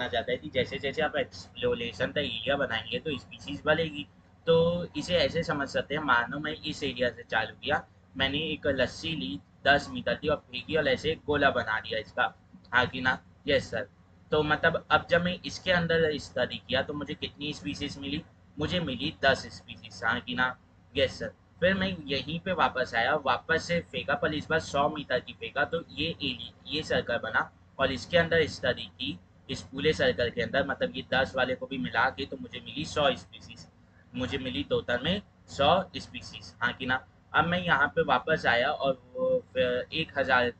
जाता है कि जैसे जैसे आप एक्सप्लोरेशन का एरिया बनाएंगे तो स्पीसीज बढ़ेगी। तो इसे ऐसे समझ सकते हैं, मानो मैं इस एरिया से चालू किया, मैंने एक लस्सी ली 10 मीटर की और फेंकी और ऐसे एक गोला बना दिया इसका, हाँ कि ना, यस सर। तो मतलब अब जब मैं इसके अंदर स्टडी किया तो मुझे कितनी स्पीसीज मिली, मुझे मिली 10 स्पीसीज, हाँ कि ना, यस सर। फिर मैं यहीं पे वापस आया, वापस से फेंका, पर इस बार 100 मीटर की फेंका, तो ये सर्कल बना, और इसके अंदर स्टडी की, इस पूरे सर्कल के अंदर, मतलब ये 10 वाले को भी मिला के तो मुझे मिली 100 स्पीसीज, मुझे मिली टोटल में 100 स्पीसीज, हाँ कि ना। अब मैं यहाँ पे वापस आया और वो 1000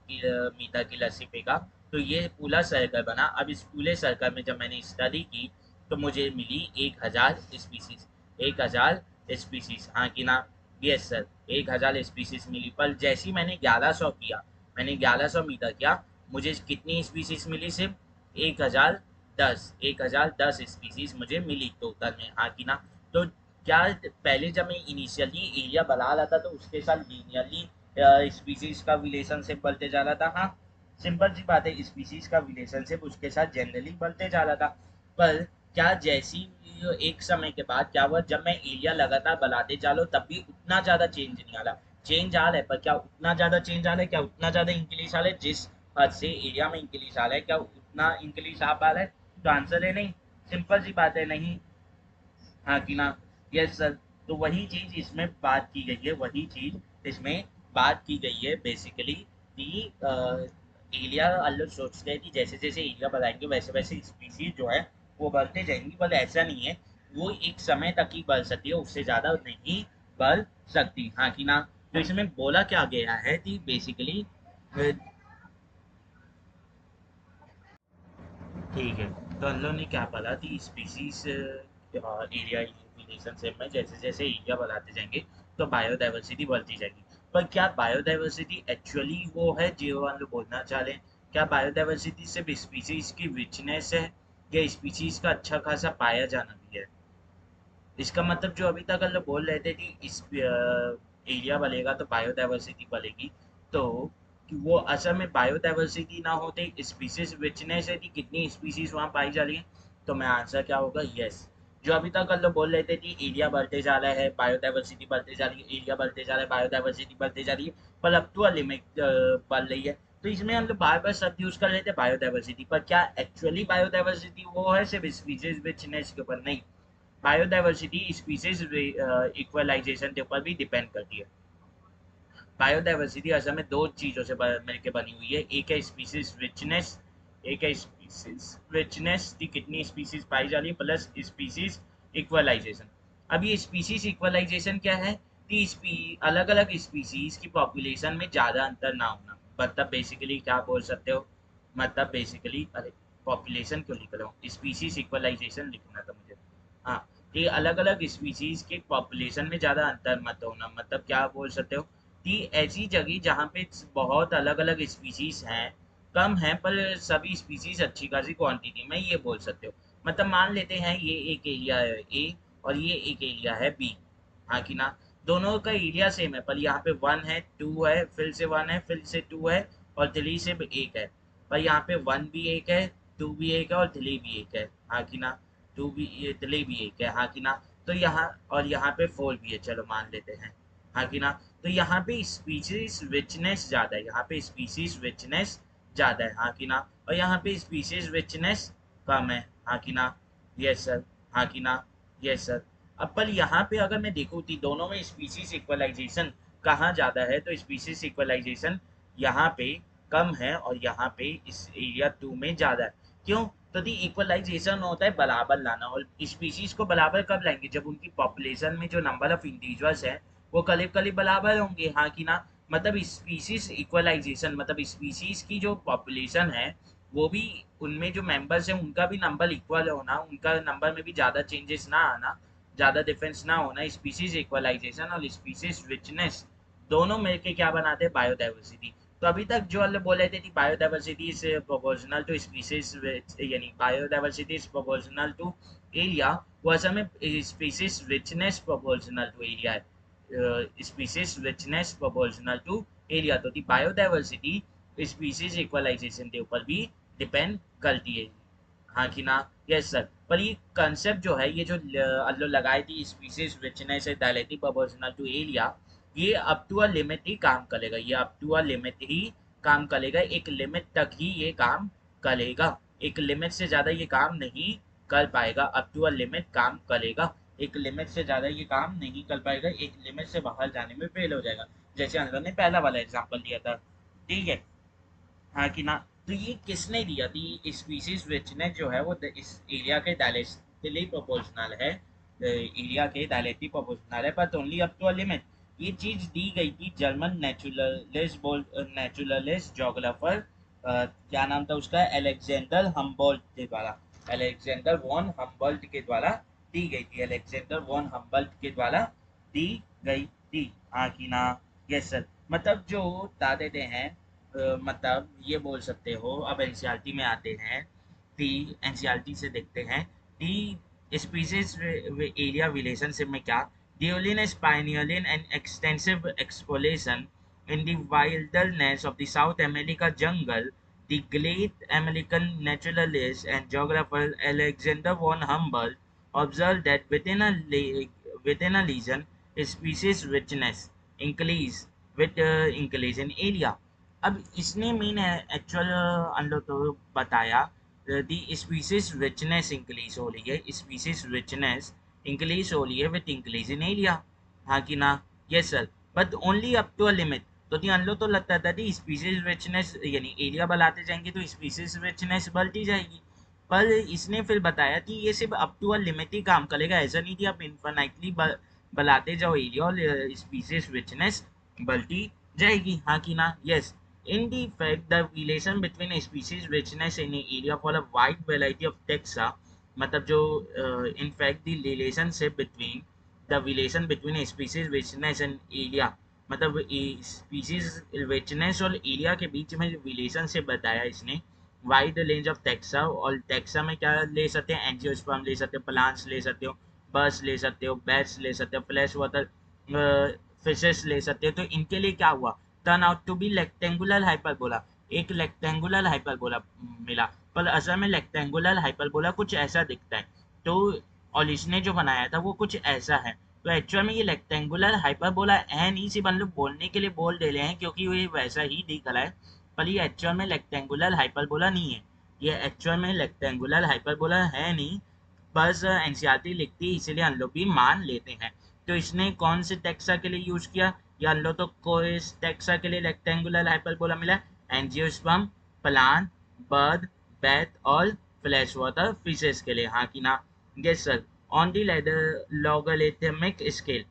मीटर की लस्सी फेंका, तो ये पूरा सर्कल बना। अब इस पूरे सर्कल में जब मैंने स्टडी की तो मुझे मिली 1000 स्पीसीज, 1000 स्पीसीज, हाँ कि ना, यस सर। 1000 स्पीसीज मिली, पर जैसे ही मैंने 1100 किया, मैंने 1100 मीटर किया, मुझे कितनी स्पीसीज मिली, सिर्फ 1010 स्पीसीज मुझे मिली टोटल में, हाँ कि ना। तो क्या पहले जब मैं इनिशियली एरिया बढ़ा रहा था तो उसके साथ लीनियरली स्पीसीज का रिलेशनशिप बढ़ते जा रहा था, हाँ, सिंपल सी बात है, स्पीसीज का रिलेशनशिप उसके साथ जनरली बढ़ते जा रहा था। पर क्या जैसी एक समय के बाद क्या हुआ, जब मैं एरिया लगातार बढ़ाते चालो तब भी उतना ज़्यादा चेंज नहीं आ रहा, चेंज आ रहा है पर क्या उतना ज़्यादा चेंज आ रहा है, क्या उतना ज़्यादा इंक्रीज आ रहा है, जिस हद से एरिया में इंक्रीज आ रहा है क्या उतना इंक्रीज आ पा रहा है, तो आंसर है नहीं, सिंपल सी बात है नहीं, हाँ कि ना, यस सर। तो वही चीज इसमें बात की गई है, वही चीज इसमें बात की गई है बेसिकली, कि एरिया अलग सोचते हैं कि जैसे जैसे एरिया बढ़ाएंगे वैसे वैसे स्पीसीज जो है वो बढ़ते जाएंगी, पर ऐसा नहीं है, वो एक समय तक ही बढ़ सकती है, उससे ज्यादा नहीं बढ़ सकती, हाँ कि ना। तो इसमें बोला क्या गया है कि बेसिकली, ठीक है, तो हम लोग ने क्या पढ़ा कि स्पीसीज एरिया रिलेशनशिप में जैसे जैसे एरिया बढ़ाते जाएंगे तो बायोडाइवर्सिटी बढ़ती जाएगी। पर क्या बायोडाइवर्सिटी एक्चुअली वो है जो हम लोग बोलना चाह रहे हैं, क्या बायोडाइवर्सिटी सिर्फ स्पीसीज की रिचनेस है, या स्पीसीज का अच्छा खासा पाया जाना भी है। इसका मतलब जो अभी तक हम लोग बोल रहे थे कि इस एरिया बढ़ेगा तो बायोडाइवर्सिटी बढ़ेगी, तो कि वो असल में बायोडाइवर्सिटी ना होते स्पीसीज रिचनेस है कि कितनी स्पीसीज वहाँ पाई जा रही है, तो मैं आंसर क्या होगा, यस। जो अभी तक हम लोग बोल रहे थे कि एरिया बढ़ते जा रहा है, बायोडाइवर्सिटी बढ़ते जा रही है, एरिया बढ़ते जा रहा है, बायोडाइवर्सिटी बढ़ते जा रही है, पर अब तो लिमिट बढ़ रही है, तो इसमें हम लोग बार बार शब्द यूज कर रहे थे बायोडाइवर्सिटी, पर क्या एक्चुअली बायोडाइवर्सिटी वो है सिर्फ स्पीसीज रिचनेस के ऊपर, नहीं, बायोडाइवर्सिटी स्पीसीज इक्वलाइजेशन के ऊपर भी डिपेंड करती है। बायोडाइवर्सिटी असल में दो चीज़ों से मिलकर बनी हुई है, एक है स्पीसीज रिचनेस, एक है स्पीसीज रिचनेस थी, कितनी स्पीसीज पाई जा रही है, प्लस स्पीसीज इक्वलाइजेशन। अब ये स्पीसीज इक्वलाइजेशन क्या है कि अलग अलग स्पीसीज की पॉपुलेशन में ज़्यादा अंतर ना होना, मतलब बेसिकली क्या बोल सकते हो, मतलब बेसिकली अरे पॉपुलेशन क्यों लिख रहा हूँ, स्पीसीज इक्वलाइजेशन लिखना था मुझे। हाँ, कि अलग अलग स्पीसीज के पॉपुलेशन में ज़्यादा अंतर मत होना, मतलब क्या बोल सकते हो कि ऐसी जगह जहाँ पे बहुत अलग अलग स्पीसीज हैं, कम है पर सभी स्पीसीज अच्छी खासी क्वांटिटी में, ये बोल सकते हो। मतलब मान लेते हैं ये एक एरिया है ए और ये एक एरिया है बी, हाँ कि ना, दोनों का एरिया सेम है पर यहाँ पे 1 है 2 है फिर से 1 है फिर से 2 है और 3 से 1 है, पर यहाँ पे 1 भी एक है 2 भी एक है और 3 भी एक है, हाँ कि ना, 2 भी ये 3 भी एक है, हाँ कि ना, तो यहाँ और यहाँ पे 4 भी है, चलो मान लेते हैं, हाँ कि ना, तो यहाँ पे स्पीसीज रिचनेस ज़्यादा है, यहाँ पे स्पीसीज रिचनेस ज़्यादा है, हाँ कि ना, और यहाँ पे स्पीसीज रिचनेस कम है, हाँ कि ना, यस सर, हाँ कि ना, यस सर। अब पर यहाँ पे अगर मैं देखूँ कि दोनों में स्पीसीज इक्वलाइजेशन कहाँ ज़्यादा है, तो स्पीसीज इक्वलाइजेशन यहाँ पे कम है और यहाँ पे इस एरिया 2 में ज़्यादा है। क्यों? तो दी इक्वलाइजेशन होता है बराबर लाना, और स्पीसीज को बराबर कब लाएंगे, जब उनकी पॉपुलेशन में जो नंबर ऑफ इंडिविजुअल्स है वो करीब करीब बराबर होंगे, हाँ कि ना, मतलब स्पीसीज इक्वलाइजेशन मतलब स्पीसीज की जो पॉपुलेशन है वो भी, उनमें जो मेंबर्स हैं उनका भी नंबर इक्वल होना, उनका नंबर में भी ज़्यादा चेंजेस ना आना, ज़्यादा डिफरेंस ना होना, स्पीसीज इक्वलाइजेशन और स्पीसीज रिचनेस दोनों मिलके क्या बनाते हैं, बायोडाइवर्सिटी। तो अभी तक जो अल्लाह बोल रहे थे कि biodiversity is proportional to species, यानी biodiversity is proportional to area, वो असल में species richness proportional to area है, species richness proportional to area, तो दी बायोडाइवर्सिटी स्पीसीज इक्वलाइजेशन के ऊपर भी डिपेंड करती है, हाँ कि ना, यस सर। पर ये कंसेप्ट जो है, ये जो अल्लो लगाई थी स्पीसीज रिचनेस है डायरेक्टली प्रोपोर्शनल टू एरिया, ये अप टू अ लिमिट ही काम करेगा, ये अप टू अ लिमिट ही काम करेगा, एक लिमिट तक ही ये काम करेगा, एक लिमिट से ज़्यादा ये काम नहीं कर पाएगा, अप टू अ लिमिट काम करेगा, एक लिमिट से ज़्यादा ये काम नहीं कर पाएगा, एक लिमिट से बाहर जाने में फेल हो जाएगा, जैसे अंदर ने पहला वाला एग्जाम्पल दिया था, ठीक है, हाँ कि ना। तो ये किसने दिया थी, स्पीसीज रिचनेस जो है वो इस एरिया के डायरेक्टली प्रोपोर्शनल है, एरिया के डायरेक्टली प्रोपोर्शनल है, but only up to a limit. ये चीज दी गई थी जर्मन नेचुरलिस्ट जोग्राफर, क्या नाम था उसका, अलेक्जेंडर हम्बोल्ट के द्वारा, अलेक्जेंडर वॉन हम्बोल्ट के द्वारा दी गई थी, अलेक्जेंडर वॉन हम्बोल्ट के द्वारा दी गई थी, हाँ कि ना, यस सर। मतलब जो बता देते हैं, मतलब ये बोल सकते हो, अब एनसीईआरटी में आते हैं कि एनसीईआरटी से देखते हैं कि स्पीसीज एरिया रिलेशनशिप में क्या, Deolin is pioneering an extensive exploration in the wilderness of the South America jungle. The great American naturalist and geographer Alexander von Humboldt observed that within a lesion, species richness increase with increase in area. अब इसने main actual अंडो तो बताया, दी species richness increase हो रही है, species richness increase हो रही है विथ इंक्रीज इन एरिया, हाँ कि ना, yes sir, but only up to a limit. तो दी अनलो तो लगता था दी स्पीसीज रिचनेस यानी एरिया बढ़ाते जाएंगे तो स्पीसीज रिचनेस बढ़ती जाएगी, पर इसने फिर बताया कि ये सिर्फ अप टू अ लिमिट ही काम करेगा, ऐसा नहीं कि आप इन्फिनाइटली बढ़ाते जाओ एरिया और स्पीसीज रिचनेस बढ़ती जाएगी, हाँ कि ना, yes. In the fact, the relation between a species richness in an area for a wide variety of taxa, मतलब जो in fact the relationship between the relation between a species richness and area, मतलब species richness और area के बीच में relationship बताया इसने, wide range of taxa, और taxa में क्या ले सकते हैं, एंजियोस्पर्म ले सकते हो, प्लांट्स ले सकते हो, बर्ड्स ले सकते हो, बैट्स ले सकते हो, फ्लैश वाटर फिशेस ले सकते हो, तो इनके लिए क्या हुआ, turn out to be rectangular hyperbola, एक रेक्टेंगुलर हाइपरबोला मिला, पर असल में रेक्टेंगुलर हाइपरबोला कुछ ऐसा दिखता है, तो और इसने जो बनाया था वो कुछ ऐसा है, तो एक्चुअल में ये रेक्टेंगुलर हाइपरबोला है नहीं, सिर्फ हम लोग बोलने के लिए बोल दे रहे हैं क्योंकि ये वैसा ही दिख रहा है, पर ये एक्चुअल में रेक्टेंगुलर हाइपरबोला नहीं है, ये एक्चुअल में रेक्टेंगुलर हाइपरबोला है नहीं, बस एनसीईआरटी लिखती है इसीलिए हम लोग भी मान लेते हैं। तो इसने कौन से टेक्सा के लिए यूज किया, या लो तो कोई टेक्सा के लिए रेक्टेंगुलर हाइपरबोला मिला, एंजियोस्पर्म, प्लांट, बर्ड, बैथ और फ्लैश वाटर फिशेस के लिए, हाँ कि ना? Yes sir. On the logarithmic scale,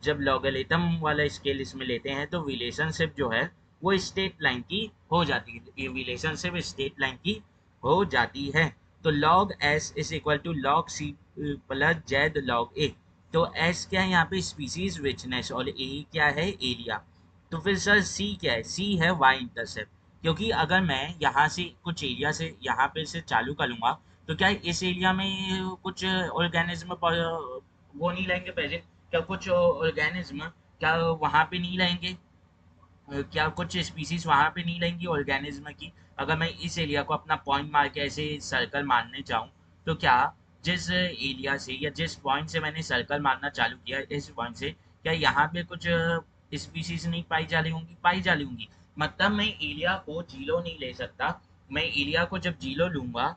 जब लॉगरिथम वाला स्केल इसमें लेते हैं तो रिलेशनशिप जो है वो स्टेट लाइन की हो जाती है, ये रिलेशनशिप स्टेट लाइन की हो जाती है। तो log S is equal to log C plus Z log A. तो एस क्या है यहाँ पे? स्पीसीज रिचनेस, और ए क्या है? एरिया। तो फिर सर सी क्या है? सी है वाई इंटरसेप्ट। क्योंकि अगर मैं यहाँ से कुछ एरिया से यहाँ पे से चालू करूँगा तो क्या इस एरिया में कुछ ऑर्गेनिज्म वो नहीं रहेंगे प्रेजेंट? क्या कुछ ऑर्गेनिज्म क्या वहाँ पे नहीं रहेंगे? क्या कुछ स्पीसीज वहां पे नहीं रहेंगी ऑर्गेनिज्म की? अगर मैं इस एरिया को अपना पॉइंट मार के ऐसे सर्कल मारने चाहूँ तो क्या जिस एरिया से या जिस पॉइंट से मैंने सर्कल मारना चालू किया, इस पॉइंट से क्या यहाँ पे कुछ स्पीसीज नहीं पाई जा रही होंगी? पाई जा रही होंगी। मतलब मैं एरिया को जीरो नहीं ले सकता। मैं एरिया को जब जीरो लूंगा,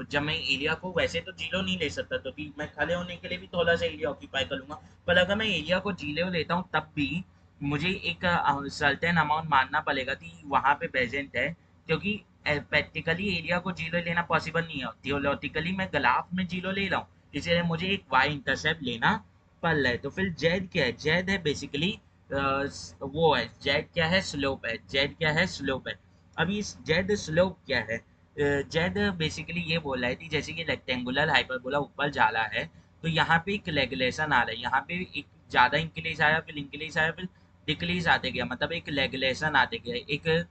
जब मैं एरिया को वैसे तो जीरो नहीं ले सकता, तो कि मैं खड़े होने के लिए भी थोड़ा सा एरिया ऑक्यूपाई कर लूंगा। पर अगर मैं एरिया को जीरो लेता हूँ तब भी मुझे एक सर्टेन अमाउंट मानना पड़ेगा कि वहाँ पे प्रेजेंट है, क्योंकि प्रैक्टिकली एरिया को जीरो लेना पॉसिबल नहीं है। थियोलॉजिकली मैं ग्राफ में जीरो ले रहा हूँ, इसलिए मुझे एक वाई इंटरसेप्ट लेना पड़ रहा है। तो फिर जेड क्या है? जेड है बेसिकली वो है, जेड क्या है? स्लोप है। जेड क्या है? स्लोप है। अब इस जेड स्लोप क्या है? जेड बेसिकली ये बोल रहा है कि जैसे कि रेक्टेंगुलर हाइपरबोला ऊपर जा रहा है तो यहाँ पे एक रेगुलेशन आ रहा है, यहाँ पे एक ज़्यादा इंक्रीज आया, फिर इंक्रीज आया, फिर डिक्रीज आते गया, मतलब एक रेगुलेशन आते गया, एक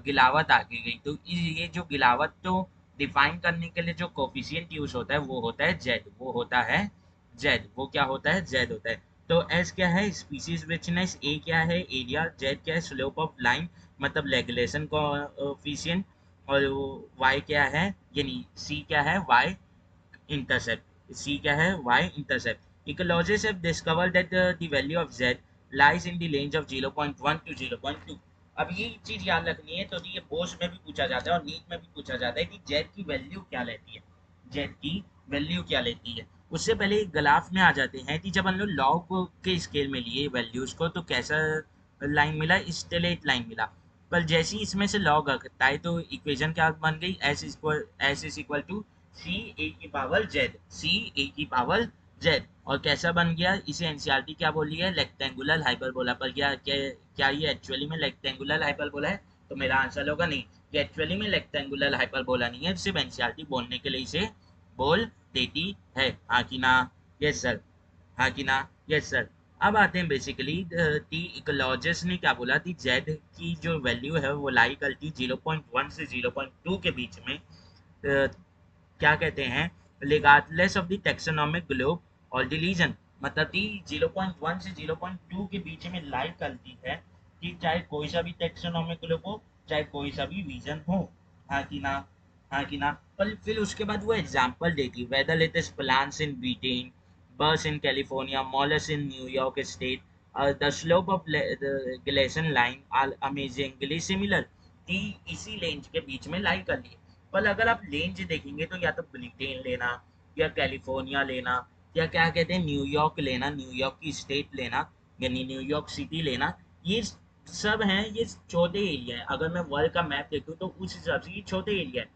गिलावट आगे गई। तो ये जो गिलावट तो डिफाइन करने के लिए जो कोफिशिएंट यूज होता है वो होता है जेड, वो होता है जेड। वो क्या होता है? जेड होता है। तो एस क्या है? Species richness. ए क्या है? एरिया। जेड क्या है? स्लोप ऑफ लाइन, मतलब रेगुलेशन कोफिशिएंट। और वाई क्या है? यानी सी क्या है? Y intercept. C क्या है? Y intercept. Ecologists have discovered that the value of Z lies in the range of 0.1 to 0.2. अब ये चीज याद रखनी है, तो ये बोस में भी पूछा जाता है और नीट में भी पूछा जाता है कि जेड की वैल्यू क्या लेती है, जेड की वैल्यू क्या लेती है। उससे पहले एक ग्राफ में आ जाते हैं कि जब हम लोग लॉग के स्केल में लिए वैल्यूज को तो कैसा लाइन मिला? स्ट्रेट लाइन मिला। पर जैसे ही इसमें से लॉग आता है तो इक्वेशन क्या बन गई? एस इज इक्वल टू सी ए की पावर जेड, सी ए की पावर जेड। और कैसा बन गया? इसे एनसीईआरटी क्या बोली है? Rectangular hyperbola. पर क्या ये एक्चुअली में रेक्टेंगुलर हाइपरबोला है? तो मेरा आंसर होगा नहीं, ये एक्चुअली में रेक्टेंगुलर हाइपरबोला नहीं है, सिर्फ एनसीईआरटी बोलने के लिए इसे बोल देती है, हाँ कि ना? यस सर, हाँ कि ना? Yes sir. अब आते हैं बेसिकली दी इकोलॉजिस्ट ने क्या बोला कि जेड की जो वैल्यू है वो लाई करती 0.1 से 0.2 के बीच में। क्या कहते हैं? Regardless of the taxonomic globe और डिलीजन, मतलब कि 0.1 से 0.2 के बीच में लाई करती है कि चाहे कोई सा भी टेक्सोनोमिक ग्लोब हो, चाहे कोई सा भी रीजन हो, हाँ कि ना? हाँ कि ना? पर फिर उसके बाद वो एग्जांपल देती है, whether it is plants in Britain, birds in California, molluscs in New York state, the slope of glacier line are amazingly similar, कि इसी रेंज के बीच में लाई कर ली। पर अगर आप रेंज देखेंगे तो या तो ब्रिटेन लेना, या कैलिफोर्निया लेना, या क्या कहते हैं न्यूयॉर्क लेना, न्यूयॉर्क की स्टेट लेना, यानी न्यूयॉर्क सिटी लेना, ये सब हैं, ये छोटे एरिया है। अगर मैं वर्ल्ड का मैप देखूँ तो उस हिसाब से ये छोटे एरिया है।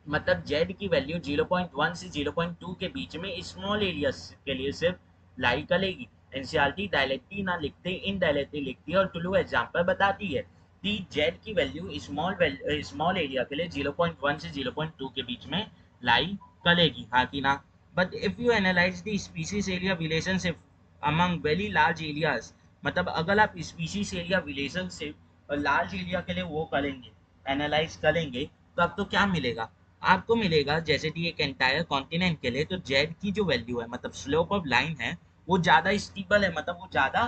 मतलब जेड की वैल्यू 0.1 से 0.2 के बीच में स्मॉल एरिया के लिए सिर्फ लाई करेगी। एनसीईआरटी डायरेक्टली ना लिखते इनडायरेक्टली लिखती है और टुलू एग्जाम्पल बताती है कि जेड की वैल्यू स्मॉल एरिया के लिए 0.1 से 0.2 के बीच में लाई करेगी, हाँ कि ना? But if you analyse the species area relationship among very large areas, मतलब अगर आप species area relationship large area के लिए वो करेंगे, एनालाइज करेंगे, तो आपको क्या मिलेगा? आपको मिलेगा जैसे कि एक एंटायर कॉन्टिनेंट के लिए तो जेड की जो वैल्यू है, मतलब स्लोप ऑफ लाइन है, वो ज़्यादा स्टीपल है, मतलब वो ज़्यादा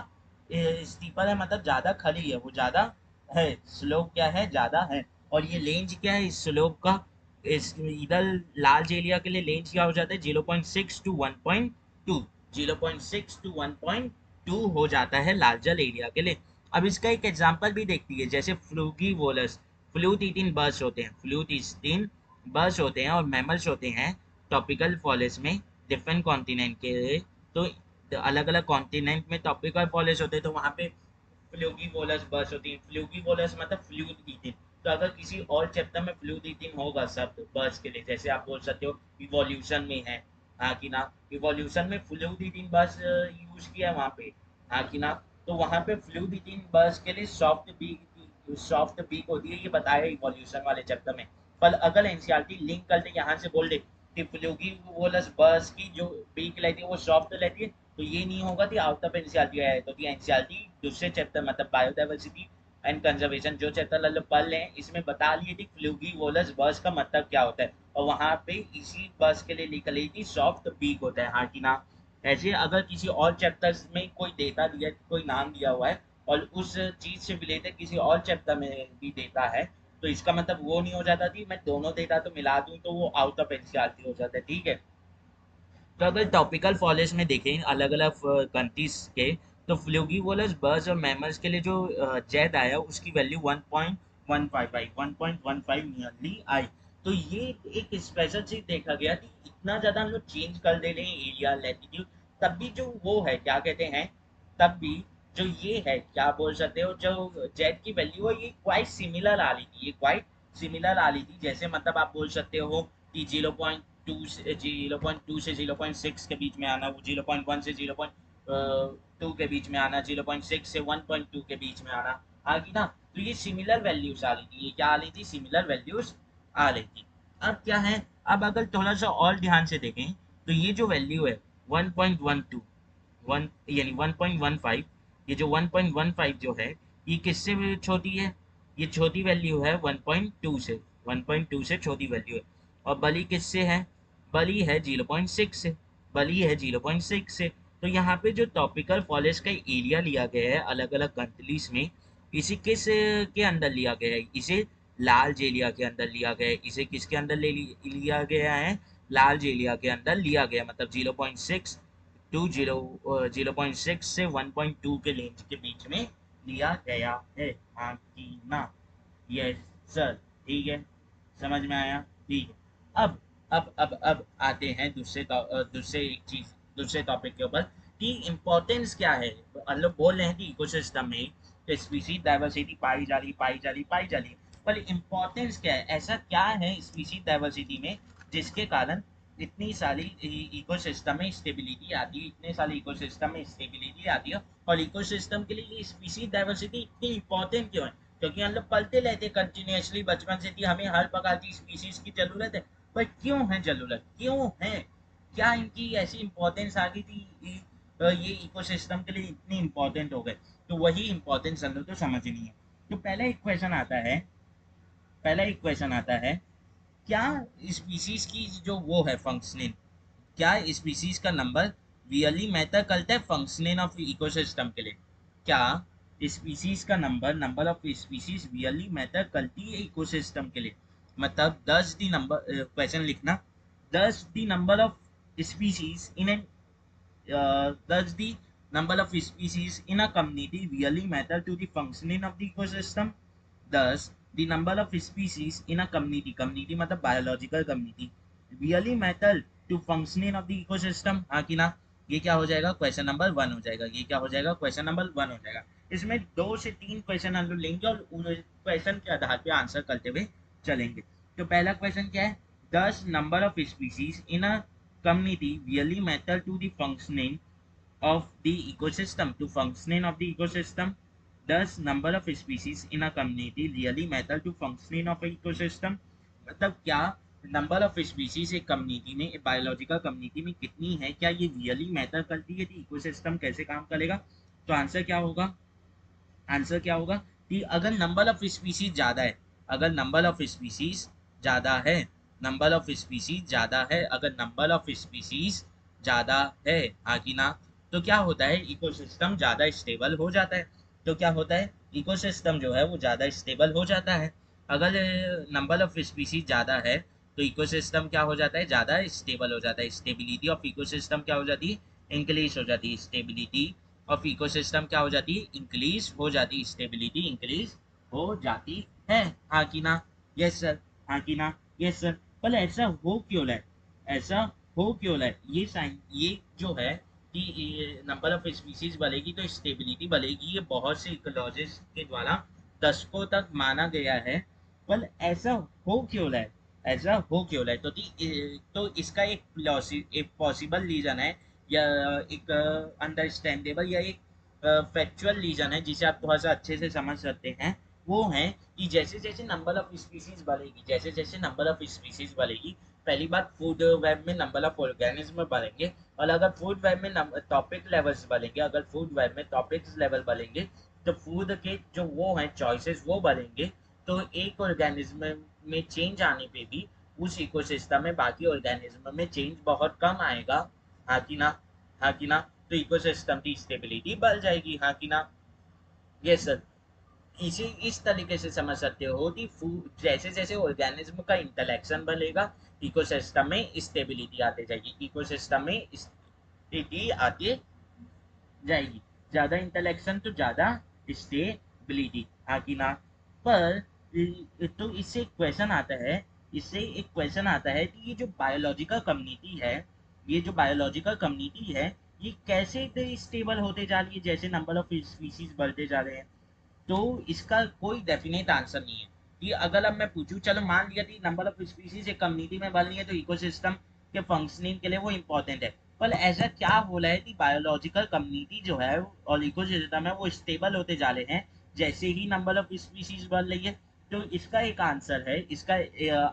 स्टीपल है, मतलब ज़्यादा खड़ी है, वो ज़्यादा है। स्लोप क्या है? ज़्यादा है। और ये रेंज क्या है इस स्लोप का? इस इधर लार्ज एरिया के लिए रेंज क्या हो जाता है? 0.6 टू 1.2, 0.6 टू 1.2 हो जाता है लार्जर एरिया के लिए। अब इसका एक एग्जांपल भी देखती है, जैसे फ्लूगी वोलस, फ्लूट ईटिंग बर्ड्स होते हैं, फ्लूट ईटिंग बर्ड्स होते हैं और मैमल्स होते हैं ट्रॉपिकल फॉरेस्ट में डिफरेंट कॉन्टिनेंट के। तो अलग अलग कॉन्टिनेंट में ट्रॉपिकल फॉरेस्ट होते हैं तो वहाँ पे फ्लूगी वोलस बर्ड्स होती हैं। फ्लूगी वोलस मतलब फ्लूट ईटिंग, तो अगर किसी और चैप्टर में फ्लूइड होगा शब्द बर्ड्स के लिए, जैसे आप बोल सकते हो इवोल्यूशन में है, हाँ कि ना, इवोल्यूशन में फ्लूइड बस यूज किया है वहाँ पे, हाँ कि ना, तो वहाँ पे फ्लूइड बस के लिए सॉफ्ट बीक होती है, ये बताया इवोल्यूशन वाले चैप्टर में। पर अगर एनसीईआरटी लिंक कर दे यहाँ से बोल दे कि फ्लूगीवोलस बर्ड्स की जो बीक रहती है वो सॉफ्ट रहती है, तो ये नहीं होगा कि आउट ऑफ एनसीईआरटी है, तो एनसीईआरटी दूसरे चैप्टर मतलब बायोडाइवर्सिटी एंड कंजर्वेशन जो चैप्टर मतलब पढ़ लें इसमें बता लिए थी फ्लूगीवोलस बर्ड्स का मतलब क्या होता है, और वहाँ पे इसी बर्ड्स के लिए लिख ली थी सॉफ्ट बीक होता है, हाँ कि ना। ऐसे अगर किसी और चैप्टर्स में कोई डेटा दिया, कोई नाम दिया हुआ है और उस चीज से रिलेटेड किसी और चैप्टर में भी डेटा है, तो इसका मतलब वो नहीं हो जाता कि मैं दोनों डेटा तो मिला दूं तो वो आउट ऑफ एनसीईआरटी हो जाता है, ठीक है। तो अगर टॉपिकल फॉलेज में देखें अलग अलग कंट्रीज के, तो फ्लूगीवोलस बर्ड्स और मैमल्स के लिए जो जेड आया उसकी वैल्यू 1.15 नियरली आई। तो ये एक स्पेशल चीज देखा गया कि इतना ज्यादा हम लोग चेंज कर दे रहे हैं एरिया लैटिट्यूड, तब भी जो वो है क्या कहते हैं, तब भी जो ये है क्या बोल सकते हो जो जेड की वैल्यू है ये क्वाइट सिमिलर आ रही थी, ये क्वाइट सिमिलर आ रही थी, जैसे मतलब आप बोल सकते हो कि 0.2 से 0.6 के बीच में आना, वो 0.1 से 0.2 के बीच में आना, 0.6 से 1.2 के बीच में आना, आगे ना। तो ये सिमिलर वैल्यूज आ रही थी, ये क्या आ रही थी, सिमिलर वैल्यूज आ रही थी। अब क्या है, अब अगर थोड़ा सा और ध्यान से देखें तो ये जो वैल्यू है 1.12 1 यानी 1.15, ये जो 1.15 जो है ये किससे भी छोटी है, ये छोटी वैल्यू है 1.2 से, 1.2 से छोटी वैल्यू है। और बली किससे है, बली है 0.6 से, बली है 0.6 से। तो यहाँ पे जो टॉपिकल फॉरेस्ट का एरिया लिया गया है अलग अलग कंट्रीज में, इसे किस के अंदर लिया गया है, इसे लाल जेलिया के अंदर लिया गया है, इसे किसके अंदर लिया गया है, लाल जेलिया के अंदर लिया गया, मतलब 0.6 टू 0.6 से 1.2 के रेंज के बीच में लिया गया है, हाँ कि ना, यस सर, ठीक है, समझ में आया, ठीक है। अब आते हैं दूसरे एक चीज, दूसरे टॉपिक के ऊपर कि इम्पोर्टेंस क्या है। हम लोग बोल रहे हैं कि इकोसिस्टम में स्पीसीज डाइवर्सिटी पाई जा रही, पर इम्पोर्टेंस क्या है, ऐसा क्या है स्पीसीज डाइवर्सिटी में जिसके कारण इतनी सारी इकोसिस्टम में स्टेबिलिटी आती है, इतने सारे इकोसिस्टम में स्टेबिलिटी आती है, और इकोसिस्टम के लिए ये स्पीसीज डाइवर्सिटी इतनी इंपॉर्टेंट क्यों है, क्योंकि हम लोग पढ़ते रहते कंटिन्यूसली बचपन से कि हमें हर प्रकार की स्पीसीज की जरूरत है, पर क्यों है जरूरत, क्यों है, क्या इनकी ऐसी इंपॉर्टेंस आ गई थी ये इकोसिस्टम के लिए इतनी इंपॉर्टेंट हो गए, तो वही इंपॉर्टेंस हम लोग तो समझ नहीं है। तो पहला एक क्वेश्चन आता है, क्या स्पीसीज की जो वो है फंक्शनिंग, क्या स्पीसीज का नंबर रियली मैटर करता है फंक्शनिंग ऑफ इकोसिस्टम के लिए, क्या स्पीसीज का number number of species really matter करती है इकोसिस्टम के लिए, मतलब 10 दी नंबर, क्वेश्चन लिखना, 10 the number of species in an does the number of species in a community really matter to the functioning of the ecosystem? Thus, the number of species in a community मतलब biological community, really matter to functioning of the ecosystem, हाँ कि ना। ये क्या हो जाएगा, question number 1 हो जाएगा, ये क्या हो जाएगा, क्वेश्चन नंबर 1 हो जाएगा। इसमें 2 से 3 क्वेश्चन हम लोग लेंगे और उन क्वेश्चन के आधार पे आंसर करते हुए चलेंगे। तो पहला क्वेश्चन क्या है, 10 number of species in a community really matter to the functioning of the ecosystem, to functioning of the ecosystem, thus number of species in a community really matter to functioning of a ecosystem, मतलब क्या number of species एक community में, एक biological community में कितनी है, क्या ये रियली मैटर करती है कि इकोसिस्टम कैसे काम करेगा। तो आंसर क्या होगा, आंसर क्या होगा कि अगर नंबर ऑफ स्पीसीज ज्यादा है, अगर नंबर ऑफ स्पीसीज ज्यादा है, नंबर ऑफ स्पीसीज ज्यादा है, अगर नंबर ऑफ स्पीसीज ज्यादा है, हाँ कि ना, तो क्या होता है, इकोसिस्टम ज्यादा स्टेबल हो जाता है। तो क्या होता है, इकोसिस्टम जो है वो ज्यादा स्टेबल हो जाता है। अगर नंबर ऑफ स्पीसीज ज्यादा है तो इकोसिस्टम क्या हो जाता है, ज्यादा स्टेबल हो जाता है, स्टेबिलिटी ऑफ इकोसिस्टम क्या हो जाती है, इंक्रीज हो जाती है, स्टेबिलिटी ऑफ इकोसिस्टम क्या हो जाती है, इंक्रीज हो जाती है, स्टेबिलिटी इंक्रीज हो जाती है, हाँ कि ना, यस सर, हाँ कि ना, यस सर। पर ऐसा हो क्यों रहा है, ऐसा हो क्यों रहा है, ये साइन ये जो है कि नंबर ऑफ स्पीसीज बढ़ेगी तो स्टेबिलिटी बढ़ेगी, ये बहुत से इकोलॉजिस्ट के द्वारा दशकों तक माना गया है पर ऐसा हो क्यों रहा है, ऐसा हो क्यों रहा है? तो इसका एक पॉसिबल रीजन है, या एक अंडरस्टैंडेबल, या एक फैक्चुअल रीजन है जिसे आप थोड़ा सा अच्छे से समझ सकते हैं। वो है कि जैसे जैसे नंबर ऑफ स्पीसीज बढ़ेगी, जैसे जैसे नंबर ऑफ स्पीसीज बढ़ेगी, पहली बात फूड वेब में नंबर ऑफ ऑर्गेनिज्म बढ़ेंगे, और अगर फूड वेब में टॉपिक लेवल्स बढ़ेंगे, अगर फूड वेब में टॉपिक्स लेवल बढ़ेंगे, तो फूड के जो वो हैं चॉइसेस वो बढ़ेंगे। तो एक ऑर्गेनिज्म में चेंज आने पे भी उस इकोसिस्टम में बाकी ऑर्गेनिज्म में चेंज बहुत कम आएगा। हाँ कि ना? हाँ कि ना? तो इकोसिस्टम की स्टेबिलिटी बढ़ जाएगी। हाँ कि ना? Yes sir. इसे इस तरीके से समझ सकते हो कि फूड जैसे जैसे ऑर्गेनिज्म का इंटरेक्शन बढ़ेगा, इकोसिस्टम में स्टेबिलिटी आते जाएगी, इकोसिस्टम में स्टेबिलिटी आते जाएगी। ज्यादा इंटरेक्शन तो ज्यादा स्टेबिलिटी। हाँ कि ना? पर तो इससे एक क्वेश्चन आता है, इससे एक क्वेश्चन आता है कि ये जो बायोलॉजिकल कम्युनिटी है, ये जो बायोलॉजिकल कम्युनिटी है, ये कैसे स्टेबल होते जा रही है जैसे नंबर ऑफ स्पीसीज बढ़ते जा रहे हैं? तो इसका कोई डेफिनेट आंसर नहीं है। कि अगर अब मैं पूछूं, चलो मान लिया कि नंबर ऑफ स्पीसीज एक कम्युनिटी में बढ़ रही है तो इकोसिस्टम के फंक्शनिंग के लिए वो इम्पोर्टेंट है। पर ऐसा क्या बोला है कि बायोलॉजिकल कम्युनिटी जो है और इकोसिस्टम है वो स्टेबल होते जा रहे हैं जैसे ही नंबर ऑफ स्पीसीज बढ़ रही है? तो इसका एक आंसर है, इसका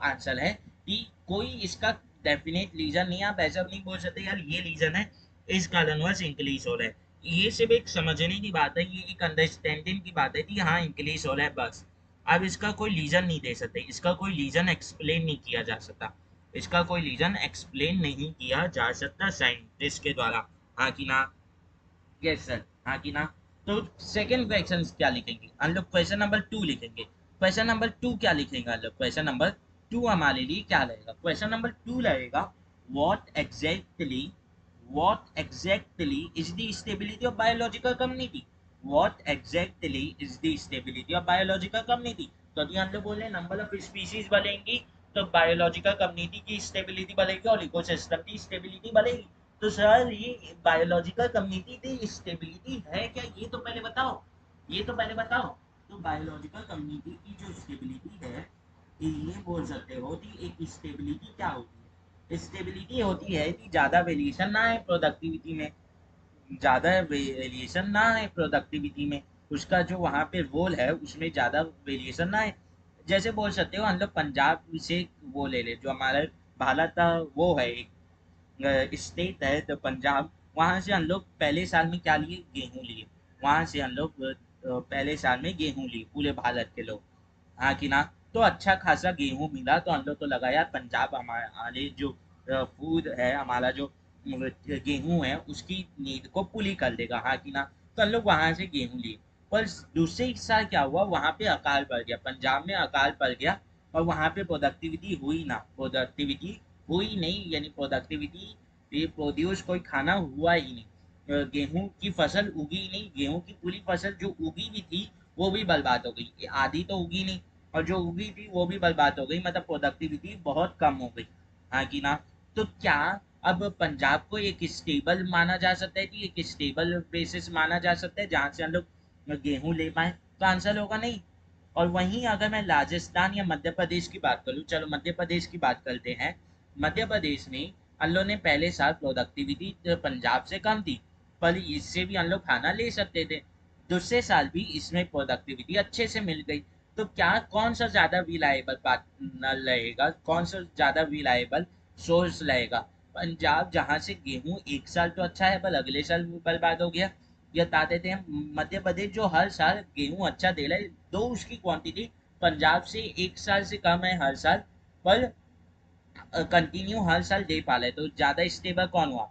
आंसर है कि कोई इसका डेफिनेट रीजन नहीं है। आप ऐसा नहीं बोल सकते यार ये रीजन है, इस कारणवश इंक्रीज हो रहा है। ये सिर्फ एक समझने की बात है, ये एक अंडरस्टैंडिंग की बात है कि हाँ इंक्रीज हो रहा है बस। अब इसका कोई रीजन नहीं दे सकते, इसका कोई रीजन एक्सप्लेन नहीं किया जा सकता, इसका कोई रीजन एक्सप्लेन नहीं किया जा सकता साइंटिस्ट के द्वारा। हाँ कि ना? Yes sir. हाँ कि ना? तो सेकंड क्वेश्चन क्या लिखेंगे हम लोग? क्वेश्चन नंबर 2 लिखेंगे। क्वेश्चन नंबर 2 क्या लिखेंगे हम लोग? क्वेश्चन नंबर 2 हमारे लिए क्या रहेगा? क्वेश्चन नंबर 2 रहेगा, what exactly what exactly is the stability of biological community? What exactly is the stability of biological community? तो अभी हम लोग बोल रहे हैं नंबर ऑफ स्पीशीज बढ़ेंगी तो बायोलॉजिकल कम्युनिटी की स्टेबिलिटी बढ़ेगी और इकोसिस्टम की स्टेबिलिटी बढ़ेगी। तो सर ये बायोलॉजिकल कम्युनिटी की स्टेबिलिटी है क्या, ये तो पहले बताओ, ये तो पहले बताओ। तो बायोलॉजिकल कम्युनिटी की जो स्टेबिलिटी है, ये बोल सकते हो कि एक स्टेबिलिटी क्या होती है? स्टेबिलिटी होती है कि ज़्यादा वेरिएशन ना है प्रोडक्टिविटी में, ज़्यादा वेरिएशन ना है प्रोडक्टिविटी में, उसका जो वहाँ पे रोल है उसमें ज़्यादा वेरिएशन ना है। जैसे बोल सकते हो हम लोग पंजाब से वो ले ले, जो हमारा भारत का वो है एक स्टेट है तो पंजाब, वहाँ से हम लोग पहले साल में क्या लिए? गेहूँ लिए। वहाँ से हम लोग पहले साल में गेहूँ लिए पूरे भारत के लोग। हाँ कि ना? तो अच्छा खासा गेहूं मिला तो हम लोग तो लगा यार पंजाब हमारे जो फूड है, हमारा जो गेहूं है उसकी नीड को पूरी कर देगा। हाँ कि ना? तो हम लोग वहां से गेहूं लिए। पर दूसरे साल क्या हुआ, वहां पे अकाल पड़ गया, पंजाब में अकाल पड़ गया, और वहां पे प्रोडक्टिविटी हुई ना, प्रोडक्टिविटी हुई नहीं, यानी प्रोडक्टिविटी ये प्रोड्यूस कोई खाना हुआ ही नहीं। गेहूं की फसल उगी नहीं, गेहूं की पूरी फसल जो उगी भी थी वो भी बर्बाद हो गई, आधी तो उगी नहीं, और जो उगी थी वो भी बर्बाद हो गई, मतलब प्रोडक्टिविटी बहुत कम हो गई। हाँ कि ना? तो क्या अब पंजाब को एक स्टेबल माना जा सकता है कि एक स्टेबल बेसिस माना जा सकता है जहाँ से हम लोग गेहूं ले पाए? तो आंसर होगा नहीं। और वहीं अगर मैं राजस्थान या मध्य प्रदेश की बात करूँ, चलो मध्य प्रदेश की बात करते हैं। मध्य प्रदेश में हम लोग ने पहले साल प्रोडक्टिविटी पंजाब से कम थी, पर इससे भी हम लोग खाना ले सकते थे। दूसरे साल भी इसमें प्रोडक्टिविटी अच्छे से मिल गई। तो क्या कौन सा ज़्यादा रिलायबल बात न रहेगा, कौन सा ज़्यादा रिलायबल सोर्स रहेगा? पंजाब जहाँ से गेहूं एक साल तो अच्छा है पर अगले साल बर्बाद हो गया, या बता देते हैं मध्य प्रदेश जो हर साल गेहूं अच्छा दे रहा है, दो उसकी क्वांटिटी पंजाब से एक साल से कम है हर साल, पर कंटिन्यू हर साल दे पा रहे, तो ज़्यादा स्टेबल कौन हुआ?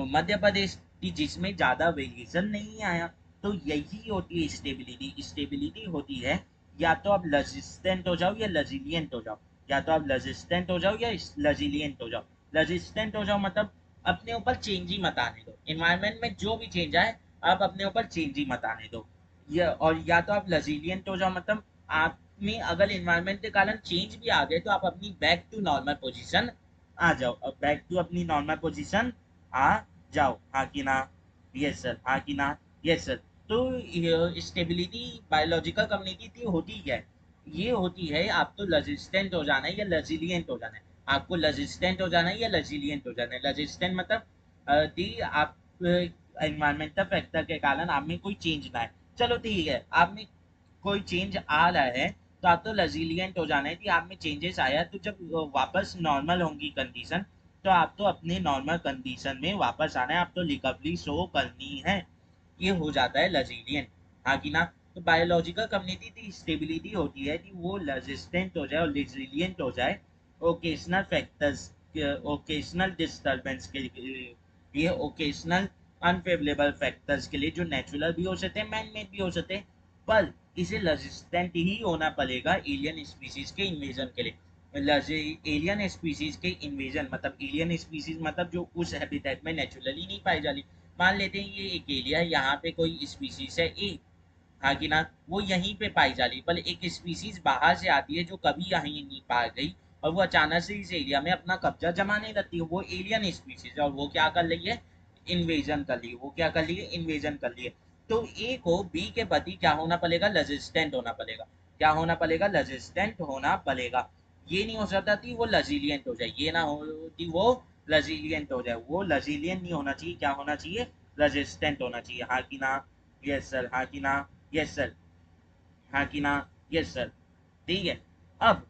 मध्य प्रदेश की, जिसमें ज़्यादा वेरिएशन नहीं आया। तो यही होती है स्टेबिलिटी। स्टेबिलिटी होती है या तो आप रेजिस्टेंट हो जाओ या रेजिलियंट हो जाओ, या तो आप रेजिस्टेंट हो जाओ या रेजिलियंट हो जाओ। रेजिस्टेंट हो जाओ मतलब अपने ऊपर चेंज ही मत आने दो, इन्वायरमेंट में जो भी चेंज आए आप अपने ऊपर चेंज ही मत आने दो। या तो आप रेजिलियंट हो जाओ मतलब आप में अगर इन्वायरमेंट के कारण चेंज भी आ गए तो आप अपनी बैक टू नॉर्मल पोजीशन आ जाओ, अब बैक टू अपनी नॉर्मल पोजीशन आ जाओ। हाँ कि ना? Yes sir. हाँ कि ना? Yes sir. तो स्टेबिलिटी बायोलॉजिकल कम्युनिटी थी होती क्या है? ये होती है, आप तो रेजिस्टेंट हो जाना है या रेजिलिएंट हो जाना है। आपको रेजिस्टेंट हो जाना है या रेजिलिएंट हो जाना है। रेजिस्टेंट मतलब दी आप एनवायरमेंटल फैक्टर के कारण आप में कोई चेंज ना है। चलो ठीक है, आप में कोई चेंज आ रहा है तो आप तो रेजिलिएंट हो जाना है कि आप में चेंजेस आया, तो जब वापस नॉर्मल होंगी कंडीशन तो आप तो अपने नॉर्मल कंडीशन में वापस आना है, आप तो रिकवरी शो करनी है। ये हो जाता है रेजिलिएंट, हाँ कि ना। तो बायोलॉजिकल कम्युनिटी की स्टेबिलिटी होती है कि वो रेजिस्टेंट हो जाए और रेजिलिएंट हो जाए ओकेशनल फैक्टर्स, ओकेशनल डिस्टर्बेंस के लिए, ओकेशनल अनफेवरेबल फैक्टर्स के लिए, जो नेचुरल भी हो सकते हैं, मैन मेड भी हो सकते हैं। पर इसे रेजिस्टेंट ही होना पड़ेगा एलियन स्पीसीज के इन्वेजन के लिए। एलियन स्पीसीज के इन्वेजन मतलब एलियन स्पीसीज मतलब जो उस हैबिटेट में नेचुरली नहीं पाई जा रही। मान लेते हैं ये एक एरिया है, यहाँ पे कोई स्पीसीज है ए, हाँ कि ना, वो यहीं पे पाई जा रही, पर एक स्पीसीज बाहर से आती है जो कभी यहीं नहीं पाई गई, और वो अचानक से इस एरिया में अपना कब्जा जमाने लगती है। वो एलियन स्पीसीज है और वो क्या कर रही है, इन्वेजन कर रही है। वो क्या कर रही है, इन्वेजन कर रही है। तो ए को बी के प्रति क्या होना पड़ेगा, रेजिस्टेंट होना पड़ेगा। क्या होना पड़ेगा, रेजिस्टेंट होना पड़ेगा। ये नहीं हो सकता कि वो रेजिलिएंट हो जाए, ये ना हो कि वो रेजिलिएंट हो जाए। वो रेजिलिएंट नहीं होना चाहिए, क्या होना चाहिए, रेजिस्टेंट होना चाहिए, हाँ कि ना। यस सर, हाँ कि ना। यस सर, हाँ कि ना। यस सर, ठीक है। अब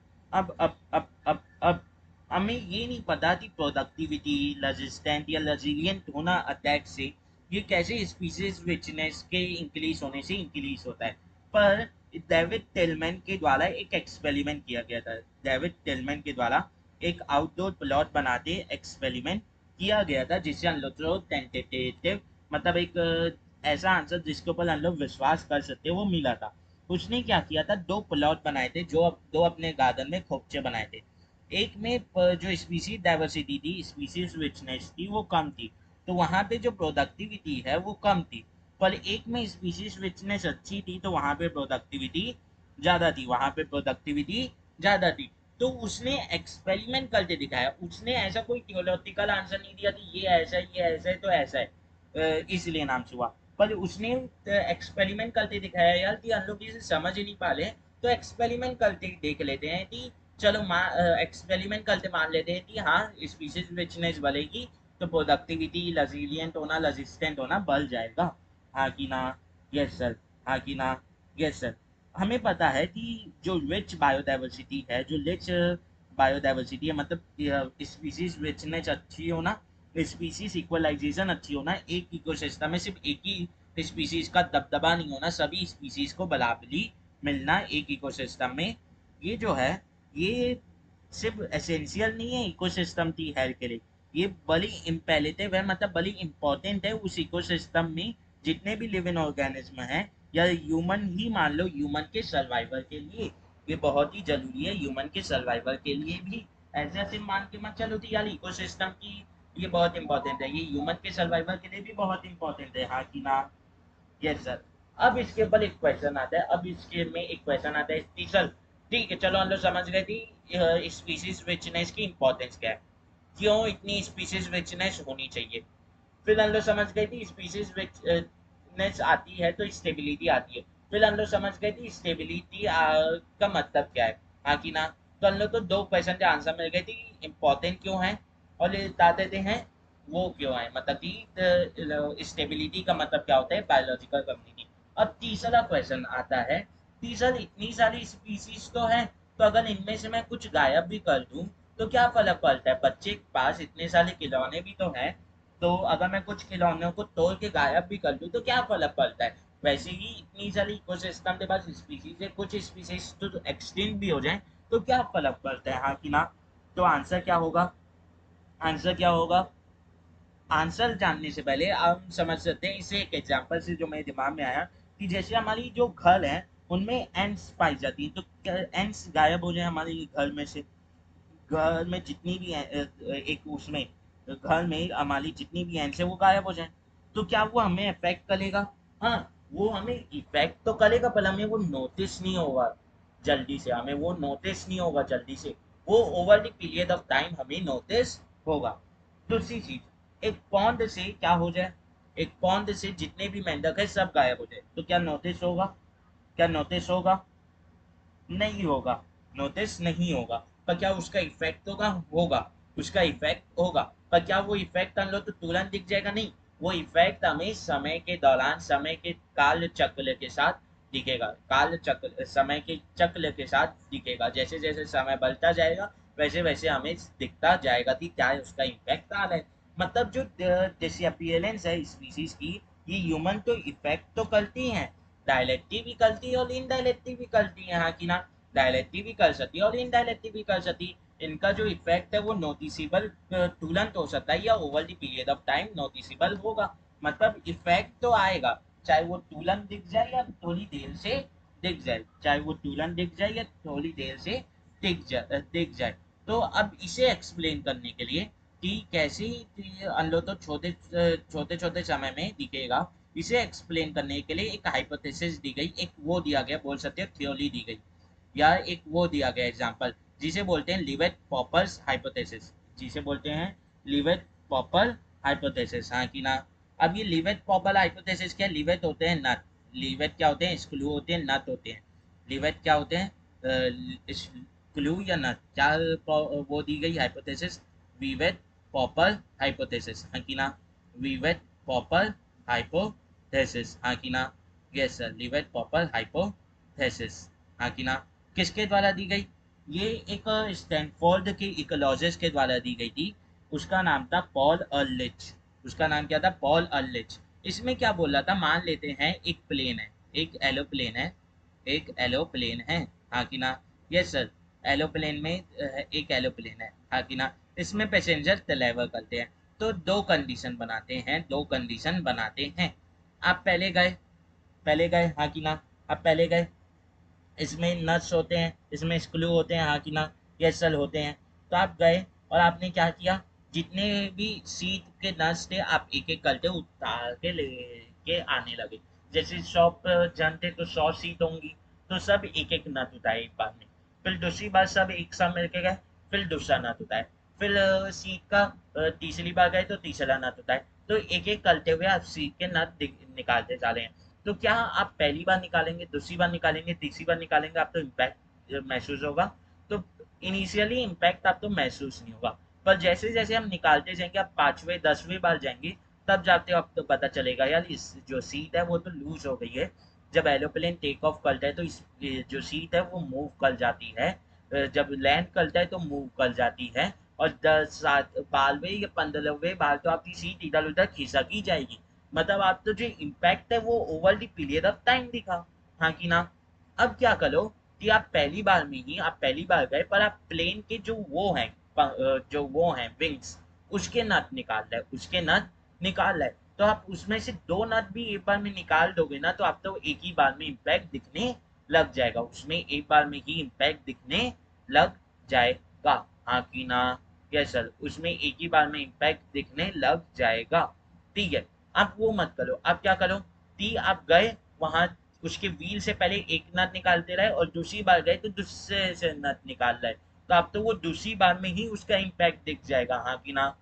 हमें ये नहीं पता कि प्रोडक्टिविटी, रेजिस्टेंट या रेजिलिएंट होना अटैक से ये कैसे स्पीसीज रिचनेस के इंक्रीज होने से इंक्रीज होता है। पर डेविड टेलमैन के द्वारा एक एक्सपेरिमेंट किया गया था। डेविड टेलमैन के द्वारा एक आउटडोर प्लॉट बनाते एक्सपेरिमेंट किया गया था, जिससे हम लोग टेंटेटिव मतलब एक ऐसा आंसर जिसके ऊपर हम लोग विश्वास कर सकते वो मिला था। उसने क्या किया था, दो प्लॉट बनाए थे, जो दो अपने गार्डन में खोपचे बनाए थे। एक में जो स्पीसीज डाइवर्सिटी थी, स्पीसीज रिचनेस थी, वो कम थी, तो वहां पे जो प्रोडक्टिविटी है वो कम थी। पर एक में स्पीसीज रिचनेस अच्छी थी तो वहां पे प्रोडक्टिविटी ज्यादा थी, वहां पे प्रोडक्टिविटी ज्यादा थी। तो उसने एक्सपेरिमेंट करके दिखाया, उसने ऐसा कोई थियोलॉजिकल आंसर नहीं दिया कि ये ऐसा है, ये ऐसा है तो ऐसा है, इसलिए नाम से हुआ। पर उसने एक्सपेरिमेंट करके दिखाया यार कि हम लोग इसे समझ ही नहीं पा रहे, तो एक्सपेरिमेंट करके देख लेते हैं कि चलो एक्सपेरिमेंट करके मान लेते हैं कि हाँ स्पीशीज रिचनेस बढ़ेगी तो प्रोडक्टिविटी, रेजिलिएंट होना, रेजिस्टेंट होना बढ़ जाएगा, हाँ कि ना। यस सर, हाँ कि ना। Yes sir. हमें पता है कि जो रिच बायोडाइवर्सिटी है, जो रिच बायोडाइवर्सिटी है मतलब स्पीसीज रिचनेस अच्छी होना, स्पीसीज इक्वलाइजेशन अच्छी होना, एक इकोसिस्टम में सिर्फ एक ही स्पीसीज का दबदबा नहीं होना, सभी स्पीसीज को बराबरी मिलना एक इकोसिस्टम में, ये जो है ये सिर्फ एसेंशियल नहीं है इकोसिस्टम की हेल्थ के लिए, ये बड़ी इम्पेलेटिव है, मतलब बड़ी इंपॉर्टेंट है उस इकोसिस्टम में जितने भी लिविंग ऑर्गेनिज्म हैं, या ह्यूमन ही मान लो, ह्यूमन के सर्वाइवल के लिए ये बहुत ही जरूरी है, ह्यूमन के सर्वाइवल के लिए भी। ऐसे ऐसे मान के मत चलो कि यार इकोसिस्टम की ये बहुत इंपॉर्टेंट है, ये ह्यूमन के सर्वाइवल के लिए भी बहुत इंपॉर्टेंट है, हाँ कि ना। Yes sir. अब इसके ऊपर एक क्वेश्चन आता है, अब इसके में एक क्वेश्चन आता है स्पेशल। ठीक है, चलो हम लोग समझ गए थी स्पीसीज रिचनेस की इंपॉर्टेंस क्या है, क्यों इतनी स्पीसीज रिचनेस होनी चाहिए। फिर हम लोग समझ गए थी स्पीसीज रिचनेस आती है तो स्टेबिलिटी आती है। फिर हम लोग समझ गए थी स्टेबिलिटी का मतलब क्या है, हाँ कि ना। तो हम लोग को दो क्वेश्चन के आंसर मिल गए थे, इम्पोर्टेंट क्यों है और ये बता देते हैं वो क्यों है, मतलब कि स्टेबिलिटी का मतलब क्या होता है बायोलॉजिकल कम्युनिटी। अब तीसरा क्वेश्चन आता है, तीसरा इतनी सारी स्पीसीज तो है, तो अगर इनमें से मैं कुछ गायब भी कर दूं तो क्या फर्क पड़ता है, बच्चे के पास इतने सारे खिलौने भी तो हैं, तो अगर मैं कुछ खिलौनों को तोड़ के गायब भी कर दूं तो क्या फर्क पड़ता है। वैसे ही इतनी सारी इकोसिस्टम के पास स्पीसीज है, कुछ स्पीसीज तो एक्सटिंक्ट भी हो जाए तो क्या फर्क पड़ता है, हाँ कि ना। तो आंसर क्या होगा, आंसर क्या होगा। आंसर जानने से पहले हम समझ सकते हैं इसे एक एग्जांपल से, जो मेरे दिमाग में आया कि जैसे हमारी जो घर है उनमें एंट्स पाई जाती हैं, तो एंट्स गायब हो जाए हमारे घर में से, घर में जितनी भी एक उसमें घर में हमारी जितनी भी एंट्स है वो गायब हो जाए, तो क्या वो हमें इफेक्ट करेगा। हाँ, वो हमें इफेक्ट तो करेगा पर हमें वो नोटिस नहीं होगा जल्दी से, हमें वो नोटिस नहीं होगा जल्दी से, वो over the period of time हमें नोटिस होगा। दूसरी चीज, एक पौंड से क्या हो जाए, एक पौंड से जितने भी मेंढक है सब गायब हो जाए तो क्या नोटिस होगा, क्या नोटिस होगा। नहीं होगा, नोटिस नहीं होगा, पर क्या उसका इफेक्ट होगा? होगा, उसका इफेक्ट होगा। पर क्या वो इफेक्ट हम लोग तो तुरंत दिख जाएगा? नहीं, वो इफेक्ट हमें समय के दौरान, समय के काल चक्र के साथ दिखेगा, काल चक्र, समय के चक्र के साथ दिखेगा। जैसे जैसे समय बढ़ता जाएगा वैसे वैसे हमें दिखता जाएगा कि क्या उसका इम्पैक्ट आ रहा है। मतलब जो डिसअपियरेंस है स्पीसीज की, ये ह्यूमन तो इफेक्ट तो करती हैं, डायरेक्टली भी करती है और इनडायरेक्टली भी करती है, हाँ कि ना? डायरेक्टली भी कर सकती है और इनडायरेक्टली भी कर सकती है। इनका जो इफेक्ट है वो नोटिसेबल तुरंत हो सकता है या over the period of time noticeable होगा। मतलब इफेक्ट तो आएगा, चाहे वो तुरंत दिख जाए या थोड़ी देर से दिख जाए, चाहे वो तुरंत दिख जाए या थोड़ी देर से दिख जाए। तो अब इसे एक्सप्लेन करने के लिए कि कैसे हम लोग तो छोटे छोटे छोटे समय में दिखेगा, इसे एक्सप्लेन करने के लिए एक हाइपोथेसिस दी गई, एक वो दिया गया, बोल सकते हो थ्योरी दी गई, या एक वो दिया गया एग्जांपल, जिसे बोलते हैं लिवेट पॉपर्स हाइपोथेसिस, जिसे बोलते हैं लिवेट पॉपर हाइपोथेसिस, हाँ कि ना? अब ये लिवेट पॉपर हाइपोथेसिस क्या? लिवेट होते हैं नट, लिवेट क्या होते हैं? स्क्लू होते हैं, नट होते हैं। लिवेट क्या होते हैं? क्लू या नट, क्या वो दी गई हाइपोथेसिस? विवेट पॉपर हाइपोथेसिस, हाँ कि ना? विवेट पॉपर हाइपोथेसिस, हाँ कि ना? Yes sir, rivet popper hypothesis, हाँ कि ना? किसके द्वारा दी गई? ये एक स्टैनफोर्ड के इकोलॉजिस्ट के द्वारा दी गई थी। उसका नाम था पॉल अर्लिच। उसका नाम क्या था? पॉल अर्लिच। इसमें क्या बोल रहा था, मान लेते हैं एक प्लेन है, एक एलोप्लेन है, एक एलोप्लेन है, हाँ कि ना? यस सर, एलोप्लेन में एक एलोप्लेन है, हाँ कि ना? इसमें पैसेंजर ट्रैवल करते हैं। तो दो कंडीशन बनाते हैं, दो कंडीशन बनाते हैं। आप पहले गए, पहले गए, हाँ कि ना? आप पहले गए, इसमें नट्स होते हैं, इसमें स्क्रू होते हैं, हाँ कि ना? ये सल होते हैं। तो आप गए और आपने क्या किया, जितने भी सीट के नट्स थे आप एक एक करके उतार के लेके आने लगे। जैसे 100 जन थे तो 100 सीट होंगी, तो सब एक एक नट उठाए एक बार में। फिर दूसरी बार सब एक साथ मिलके गए, फिर दूसरा नट उठाए। फिर सीट का तीसरी बार गए तो तीसरा नट उठाए। तो एक एक करते हुए आप सीट के नट निकालते जा रहे हैं। तो क्या आप पहली बार निकालेंगे, दूसरी बार निकालेंगे, तीसरी बार निकालेंगे, आपको इम्पैक्ट महसूस होगा? तो इनिशियली इम्पैक्ट आपको महसूस नहीं होगा, पर जैसे जैसे हम निकालते जाएंगे, आप 5वें 10वें बार जाएंगे, तब जाते हो आपको पता चलेगा यार इस जो सीट है वो तो लूज हो गई है। जब एरोप्लेन टेक ऑफ करता है तो इस ये जो सीट है वो मूव कर जाती है, जब लैंड करता है तो मूव कर जाती है, और 10 12वें या 15वें बार तो आपकी सीट इधर उधर खिसक ही जाएगी। मतलब आप तो जो इम्पैक्ट है वो over the period of time दिखा, हाँ कि ना? अब क्या करो कि आप पहली बार में ही, आप पहली बार गए पर आप प्लेन के जो वो हैं, जो वो हैं विंग्स, उसके नट निकाल रहे, उसके नट निकाल रहे, तो आप उसमें से दो नट भी एक बार में निकाल दोगे ना, तो आप तो एक ही बार में इम्पैक्ट दिखने लग जाएगा, उसमें एक बार में ही इम्पैक्ट दिखने लग जाएगा, हाँ कि ना? यस सर, उसमें एक ही बार में इम्पैक्ट दिखने लग जाएगा। ठीक है, आप वो मत करो, आप क्या करो कि आप गए वहां, उसके व्हील से पहले एक नट निकालते रहे और दूसरी बार गए तो दूसरे से नट निकाल रहे, तो आप तो वो दूसरी बार में ही उसका इम्पैक्ट दिख जाएगा, हाँ कि ना?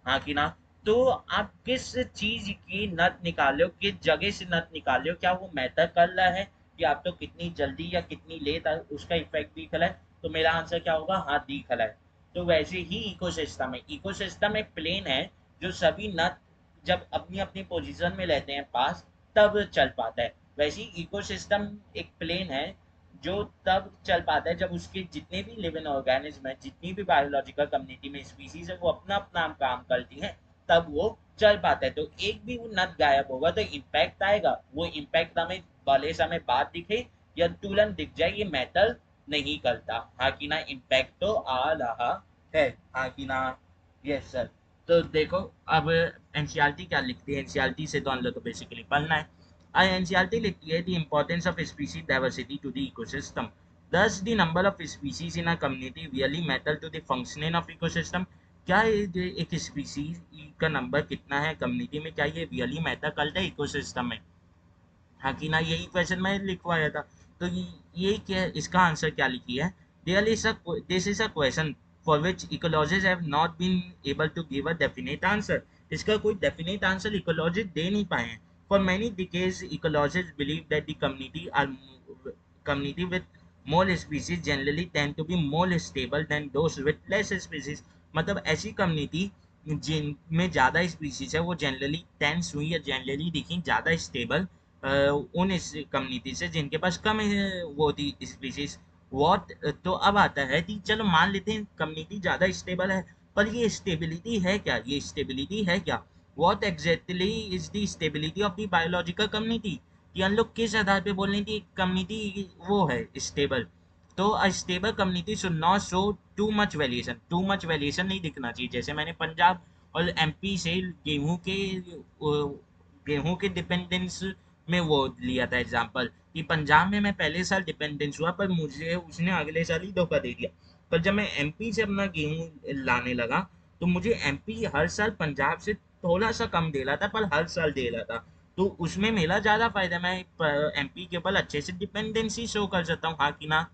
हाँ कि ना? तो आप किस चीज की नट निकाल रहे हो, किस जगह से नट निकाल रहे हो, क्या वो मैटर कर रहा है कि आप तो कितनी जल्दी या कितनी लेट उसका इफेक्ट दिख रहा है? तो मेरा आंसर क्या होगा? हाँ, दिख रहा है। तो वैसे ही इकोसिस्टम है, इकोसिस्टम एक प्लेन है जो सभी नट जब अपनी अपनी पोजीशन में रहते हैं पास, तब चल पाता है। वैसे ही इकोसिस्टम एक प्लेन है जो तब चल पाता है जब उसके जितने भी लिविंग ऑर्गेनिज्म है, जितनी भी बायोलॉजिकल कम्युनिटी में स्पीसीज है, वो अपना अपना काम करती है, तब वो चल पाता है। तो एक भी वो नट गायब होगा तो इम्पैक्ट आएगा, वो इम्पैक्ट हमें भले समय बाद दिखे या तुरंत दिख जाए, ये मैटर नहीं करता, हाँ कि ना? इम्पैक्ट तो आ रहा है, हाँ कि ना? Yes sir. तो देखो, अब एनसीईआरटी क्या लिखती है, एनसीईआरटी से तो हम लोग को बेसिकली पढ़ना है। एनसीईआरटी लिखती है the importance of species diversity to the ecosystem. Does the number of species in a community really matter to the functioning of ecosystem? क्या एक स्पीसीज का नंबर कितना है कम्युनिटी में, क्या ये रियली मैटर करता है इकोसिस्टम में, हाँ कि ना? यही क्वेश्चन मैं लिखवाया था। तो ये क्या, इसका आंसर क्या लिखी है? This is a question for which ecologist have not been able to give a definite answer. इसका कोई डेफिनेट आंसर इकोलॉजिस्ट दे नहीं पाए हैं। For many decades ecologist believe that the community with more species generally tend to be more stable than those with less species. मतलब ऐसी community जिनमें ज़्यादा स्पीसीज है वो जनरली टेंस हुई या जनरली दिखी ज़्यादा स्टेबल उन इस कम्युनिटी से जिनके पास कम वो थी स्पीसीज। वॉट तो अब आता है कि चलो मान लेते हैं कम्युनिटी ज़्यादा स्टेबल है, पर ये स्टेबिलिटी है क्या, ये स्टेबिलिटी है क्या? What exactly is the stability of the biological community? कि हम लोग किस आधार पे बोल रहे हैं कि कम्युनिटी वो है स्टेबल? तो a stable community should not show too much variation, too much variation नहीं दिखना चाहिए। जैसे मैंने पंजाब और एमपी से गेहूं के डिपेंडेंस में वो लिया था एग्जांपल, कि पंजाब में मैं पहले साल डिपेंडेंस हुआ पर मुझे उसने अगले साल ही धोखा दे दिया। पर जब मैं एमपी से अपना गेहूं लाने लगा तो मुझे एमपी हर साल पंजाब से थोड़ा सा कम दे रहा था पर हर साल दे रहा था। तो उसमें मेरा ज़्यादा फायदा, मैं एमपी के ऊपर अच्छे से डिपेंडेंसी शो कर सकता हूँ, हाँ कि ना?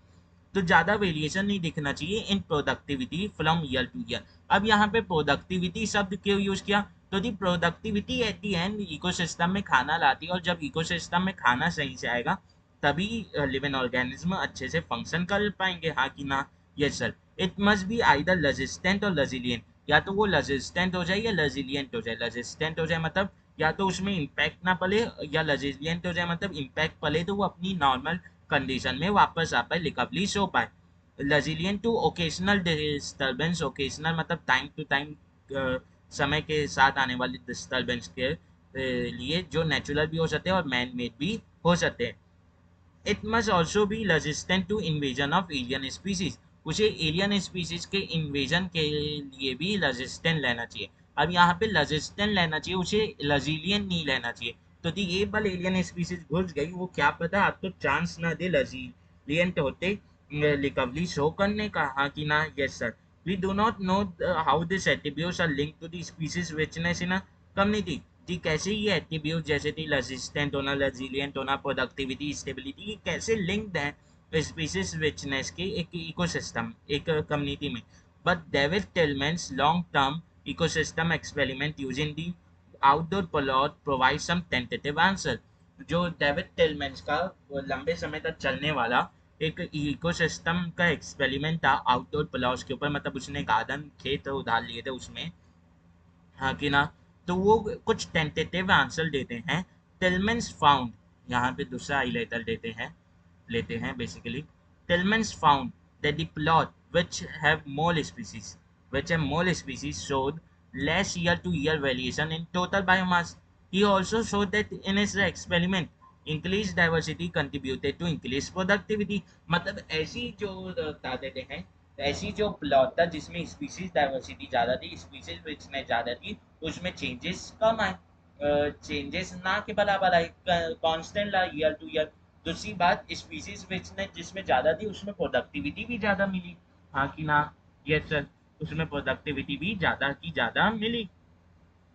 तो ज़्यादा वेरिएशन नहीं दिखना चाहिए in productivity from year to year. अब यहाँ पे प्रोडक्टिविटी शब्द क्यों यूज़ किया? तो the productivity at the end ecosystem में खाना लाती है, और जब इकोसिस्टम में खाना सही से आएगा तभी लिविंग ऑर्गेनिज्म अच्छे से फंक्शन कर पाएंगे, हाँ कि ना? Yes sir. It must be either resistant और रेजिलियंट, या तो वो रेजिस्टेंट हो जाए या रेजिलियंट हो जाए। रेजिस्टेंट हो जाए मतलब या तो उसमें इम्पैक्ट ना पड़े, या रेजिलियंट हो जाए मतलब इम्पैक्ट पड़े तो वो अपनी नॉर्मल कंडीशन में वापस आ पाए, रिकवरी हो पाए। Resilient to occasional disturbance, occasional मतलब टाइम टू टाइम, समय के साथ आने वाली डिस्टर्बेंस के लिए, जो नेचुरल भी हो सकते हैं और मैन मेड भी हो सकते हैं। It must also be resistant to invasion of alien species, उसे एलियन स्पीसीज के इन्वेजन के लिए भी रेजिस्टेंट रहना चाहिए। अब यहाँ पे रेजिस्टेंट रहना चाहिए, उसे रेजिलियंट नहीं रहना चाहिए। तो दी एक बार एलियन स्पीसीज घुस गई, वो क्या पता आपको चांस ना दे रेजिलियंट होते रिकवरी शो करने का, हाँ कि ना? Yes sir. We do not know how this attributes are linked to the species richness in a community. कि कैसे ये एट्रीब्यूट जैसे कि रेजिस्टेंट होना, रेजिलियंट होना, प्रोडक्टिविटी, स्टेबिलिटी, ये कैसे लिंक्ड है स्पीसीज रिचनेस के एक इकोसिस्टम, एक कम्युनिटी में? But David Tilman's long term ecosystem experiment using the outdoor plot provide some tentative answer. जो डेविड टिलमैन्स का वो लंबे समय तक चलने वाला एक इकोसिस्टम का एक्सपेरिमेंट था आउटडोर प्लॉट्स के ऊपर, मतलब उसने गार्डन खेत उधार लिए थे उसमें, हाँ कि ना? तो वो कुछ टेंटेटिव आंसर देते हैं। टिलमैन्स फाउंड, यहाँ पे दूसरा हाईलाइटर लेते हैं basically. Tilman's found that the plot which have more species showed less year-to-year variation in total biomass. He also showed that in his experiment, increased diversity contributed to increased productivity. मतलब ऐसी जो बता देते हैं, ऐसी जो प्लॉट था जिसमें स्पीसीज डाइवर्सिटी ज़्यादा थी, स्पीसीज रिचनेस ज़्यादा थी, उसमें चेंजेस कम आए, चेंजेस ना के बराबर आए, constant La year to year. दूसरी बात, स्पीसीज रिचनेस जिसमें ज़्यादा थी उसमें प्रोडक्टिविटी भी ज़्यादा मिली, हाँ कि ना? Yes sir. उसमें प्रोडक्टिविटी भी ज़्यादा की ज़्यादा मिली।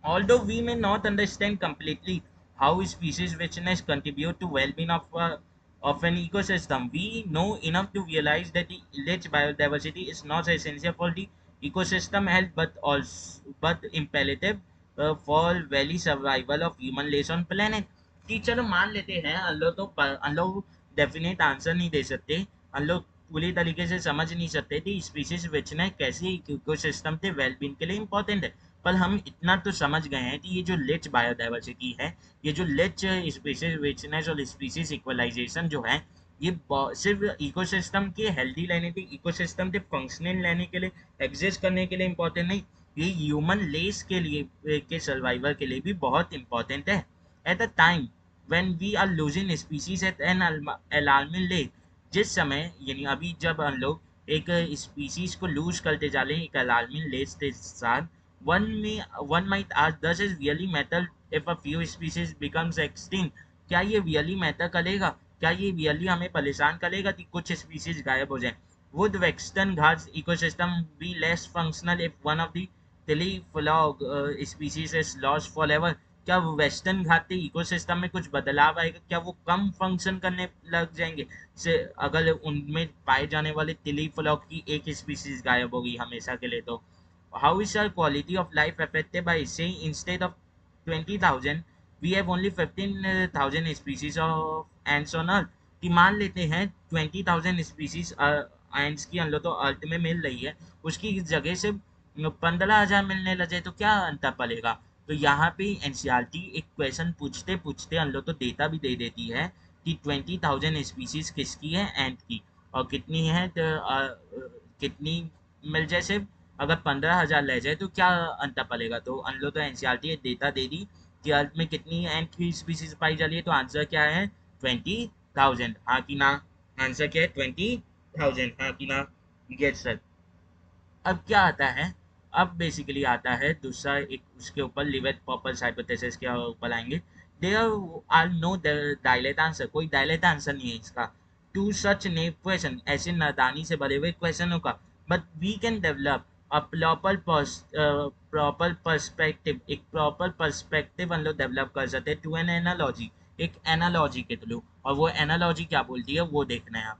Although we may not understand completely how species richness contribute to well-being of an ecosystem, we know enough to realize that the rich biodiversity is not essential for the ecosystem health, but imperative for very survival of human race on planet. कि चलो मान लेते हैं हम लोग definite answer नहीं दे सकते, हम लोग पूरी तरीके से समझ नहीं सकते कि स्पीसीज रिचनेस कैसे इकोसिस्टम के वेलबींग के लिए इंपॉर्टेंट है। पर हम इतना तो समझ गए हैं कि ये जो रिच बायोडाइवर्सिटी है, ये जो रिच स्पीसीज रिचनेस और स्पीसीज इक्वलाइजेशन जो है, ये सिर्फ इकोसिस्टम के हेल्दी रहने के, इकोसिस्टम के फंक्शनल रहने के लिए, एग्जिस्ट करने के लिए इम्पोर्टेंट नहीं, ये ह्यूमन रेस के लिए के सर्वाइवल के लिए भी बहुत इंपॉर्टेंट है। At the time when we are losing species at an alarming rate, जिस समय यानी अभी जब हम लोग एक स्पीसीज को लूज करते जा रहे हैं एक अलार्मिंग रेट के साथ, one might ask, does it really matter if a few species becomes extinct? क्या ये रियली मैटर करेगा? क्या ये रियली हमें परेशान करेगा कि कुछ स्पीसीज गायब हो जाए? Would Western Ghats ecosystem be less functional if one of the telephylog species is lost forever? क्या वेस्टर्न घाट के इकोसिस्टम में कुछ बदलाव आएगा? क्या वो कम फंक्शन करने लग जाएंगे से अगर उनमें पाए जाने वाले टेलीफ्लॉग की एक स्पीसीज गायब हो गई हमेशा के लिए? तो how is our quality of life affected by saying instead of 20,000 we have only 15,000 species of ants on earth? कि मान लेते हैं 20,000 स्पीसीज एंड्स की हम लोग तो अर्थ में मिल रही है, उसकी जगह से 15,000 मिलने लगे तो क्या अंतर पड़ेगा। तो यहाँ पे एनसीईआरटी एक क्वेश्चन पूछते पूछते हम लोग तो डेटा भी दे देती है कि 20,000 स्पीसीज किसकी है, एंड की, और कितनी है तो, कितनी मिल जाए सिर्फ, अगर 15,000 ले जाए तो क्या अंतर पड़ेगा। तो हम लोग तो एनसीईआरटी डेटा दे दी कि अर्थ में कितनी एंड की स्पीसीज पाई जा रही है, तो आंसर क्या है 20,000, हाँ कि ना। आंसर क्या है 20,000, हाँ कि ना। Yes sir. अब क्या आता है, अब बेसिकली आता है दूसरा एक उसके ऊपर लिवेट पॉपल्स हाइपोथेसिस के ऊपर आएंगे। There are no direct answer, कोई डायलेट आंसर नहीं है इसका, टू सच नेव क्वेश्चन, ऐसे नादानी से भरे हुए क्वेश्चनों का। But we can develop a proper perspective, एक प्रॉपर पर्सपेक्टिव हम लोग डेवलप कर सकते हैं टू एन एनालॉजी, एक एनालॉजी के थ्रू। और वो एनालॉजी क्या बोलती है वो देखना है आप,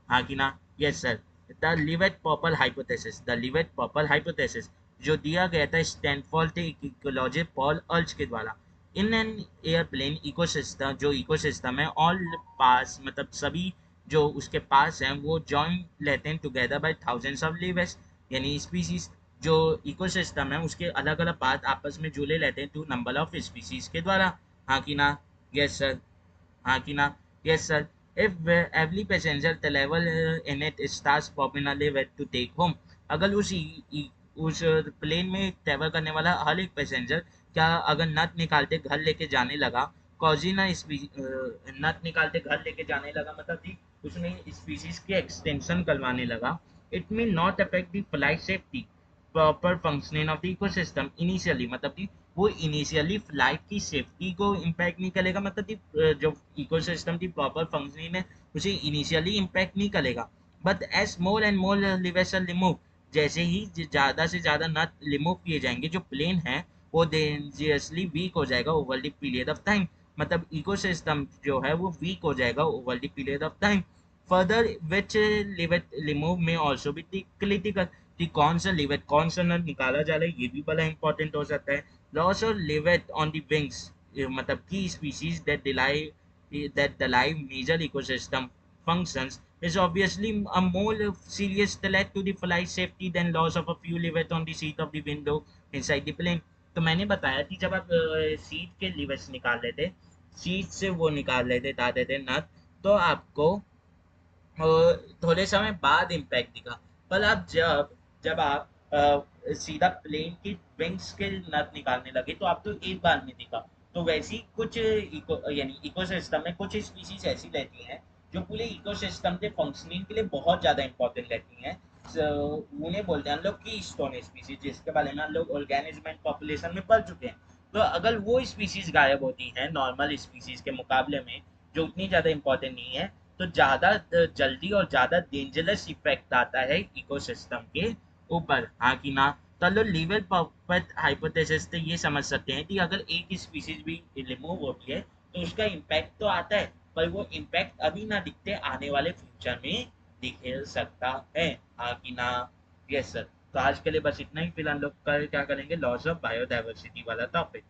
हाँ कि ना। Yes sir. The Livet purple hypothesis, the Livet purple hypothesis जो दिया गया था स्टैनफोर्ड के इकोलॉजिस्ट पॉल अर्च के द्वारा। इन एन एयरप्लेन इकोसिस्टम, जो इकोसिस्टम है ऑल पास, मतलब सभी जो उसके पास हैं वो जॉइन लेते हैं टुगेदर बाय थाउजेंड्स ऑफ लिवेस, यानी स्पीसीज, जो इकोसिस्टम है उसके अलग अलग पार्ट आपस में जुड़े रहते हैं टू नंबर ऑफ स्पीसीज के द्वारा, हाँ कि ना। यस सर, हाँ कि ना। Yes sir. if every passenger travel in it starts popularly where to take home, अगर उस प्लेन में ट्रेवल करने वाला हर एक पैसेंजर क्या अगर नट निकालते घर लेके जाने लगा, कॉजिना नट निकालते घर लेके जाने लगा, मतलब कि उसमें स्पीसीज के एक्सटेंशन करवाने लगा, it mean not affect the flight safety proper functioning of the ecosystem initially, मतलब कि वो इनिशियली फ्लाइट की सेफ्टी को इम्पैक्ट नहीं करेगा, मतलब कि जो इकोसिस्टम की प्रॉपर फंक्शनिंग है उसे इनिशियली इम्पैक्ट नहीं करेगा। But as more and more लिवेशन रिमूव, जैसे ही ज़्यादा से ज़्यादा नट रिमूव किए जाएंगे जो प्लेन है वो डेंजरसली वीक हो जाएगा over the period of time, मतलब इकोसिस्टम जो है वो वीक हो जाएगा over the period of time. Further which Livet remove में ऑल्सो भी क्रिटिकल, कि कौन सा लिवेट कौन सा नट निकाला जा रहा है ये भी बड़ा इंपॉर्टेंट हो सकता है। Loss of Livet on the wings, मतलब की species that derive major ecosystem functions is obviously a more serious threat to the flight safety than loss of a few livet on the seat of the window inside the plane। तो मैंने बताया कि जब आप seat के लिवेट्स निकाल लेते, seat से वो निकाल लेते दाते थे नट, तो आपको थोड़े समय बाद इम्पैक्ट दिखा। पर अब जब जब आप सीधा प्लेन की विंग्स के नट निकालने लगे तो आप तो एक बार में दिखा। तो वैसी कुछ यानी इकोसिस्टम में कुछ स्पीशीज ऐसी रहती हैं जो पूरे इकोसिस्टम के फंक्शनिंग के लिए बहुत ज़्यादा इंपॉर्टेंट रहती हैं। उन्हें बोलते हैं हम लोग की स्टोन स्पीशीज, जिसके बारे में हम लोग ऑर्गेनिज्म एंड पॉपुलेशन में पढ़ चुके हैं। तो अगर वो स्पीशीज गायब होती हैं नॉर्मल स्पीशीज के मुकाबले में जो उतनी ज़्यादा इंपॉर्टेंट नहीं है, तो ज़्यादा जल्दी और ज़्यादा डेंजरस इफेक्ट आता है इकोसिस्टम के ऊपर, हाँ कि ना। तो लो लीवर पॉपट हाइपोथेसिस से ये समझ सकते हैं कि अगर एक स्पीशीज भी रिमूव होती है तो उसका इम्पैक्ट तो आता है, पर वो इम्पैक्ट अभी ना दिखते, आने वाले फ्यूचर में दिख सकता है, हाँ कि ना। Yes sir. तो आज के लिए बस इतना ही, फिर हम लोग कल क्या करेंगे लॉस ऑफ बायोडाइवर्सिटी वाला टॉपिक।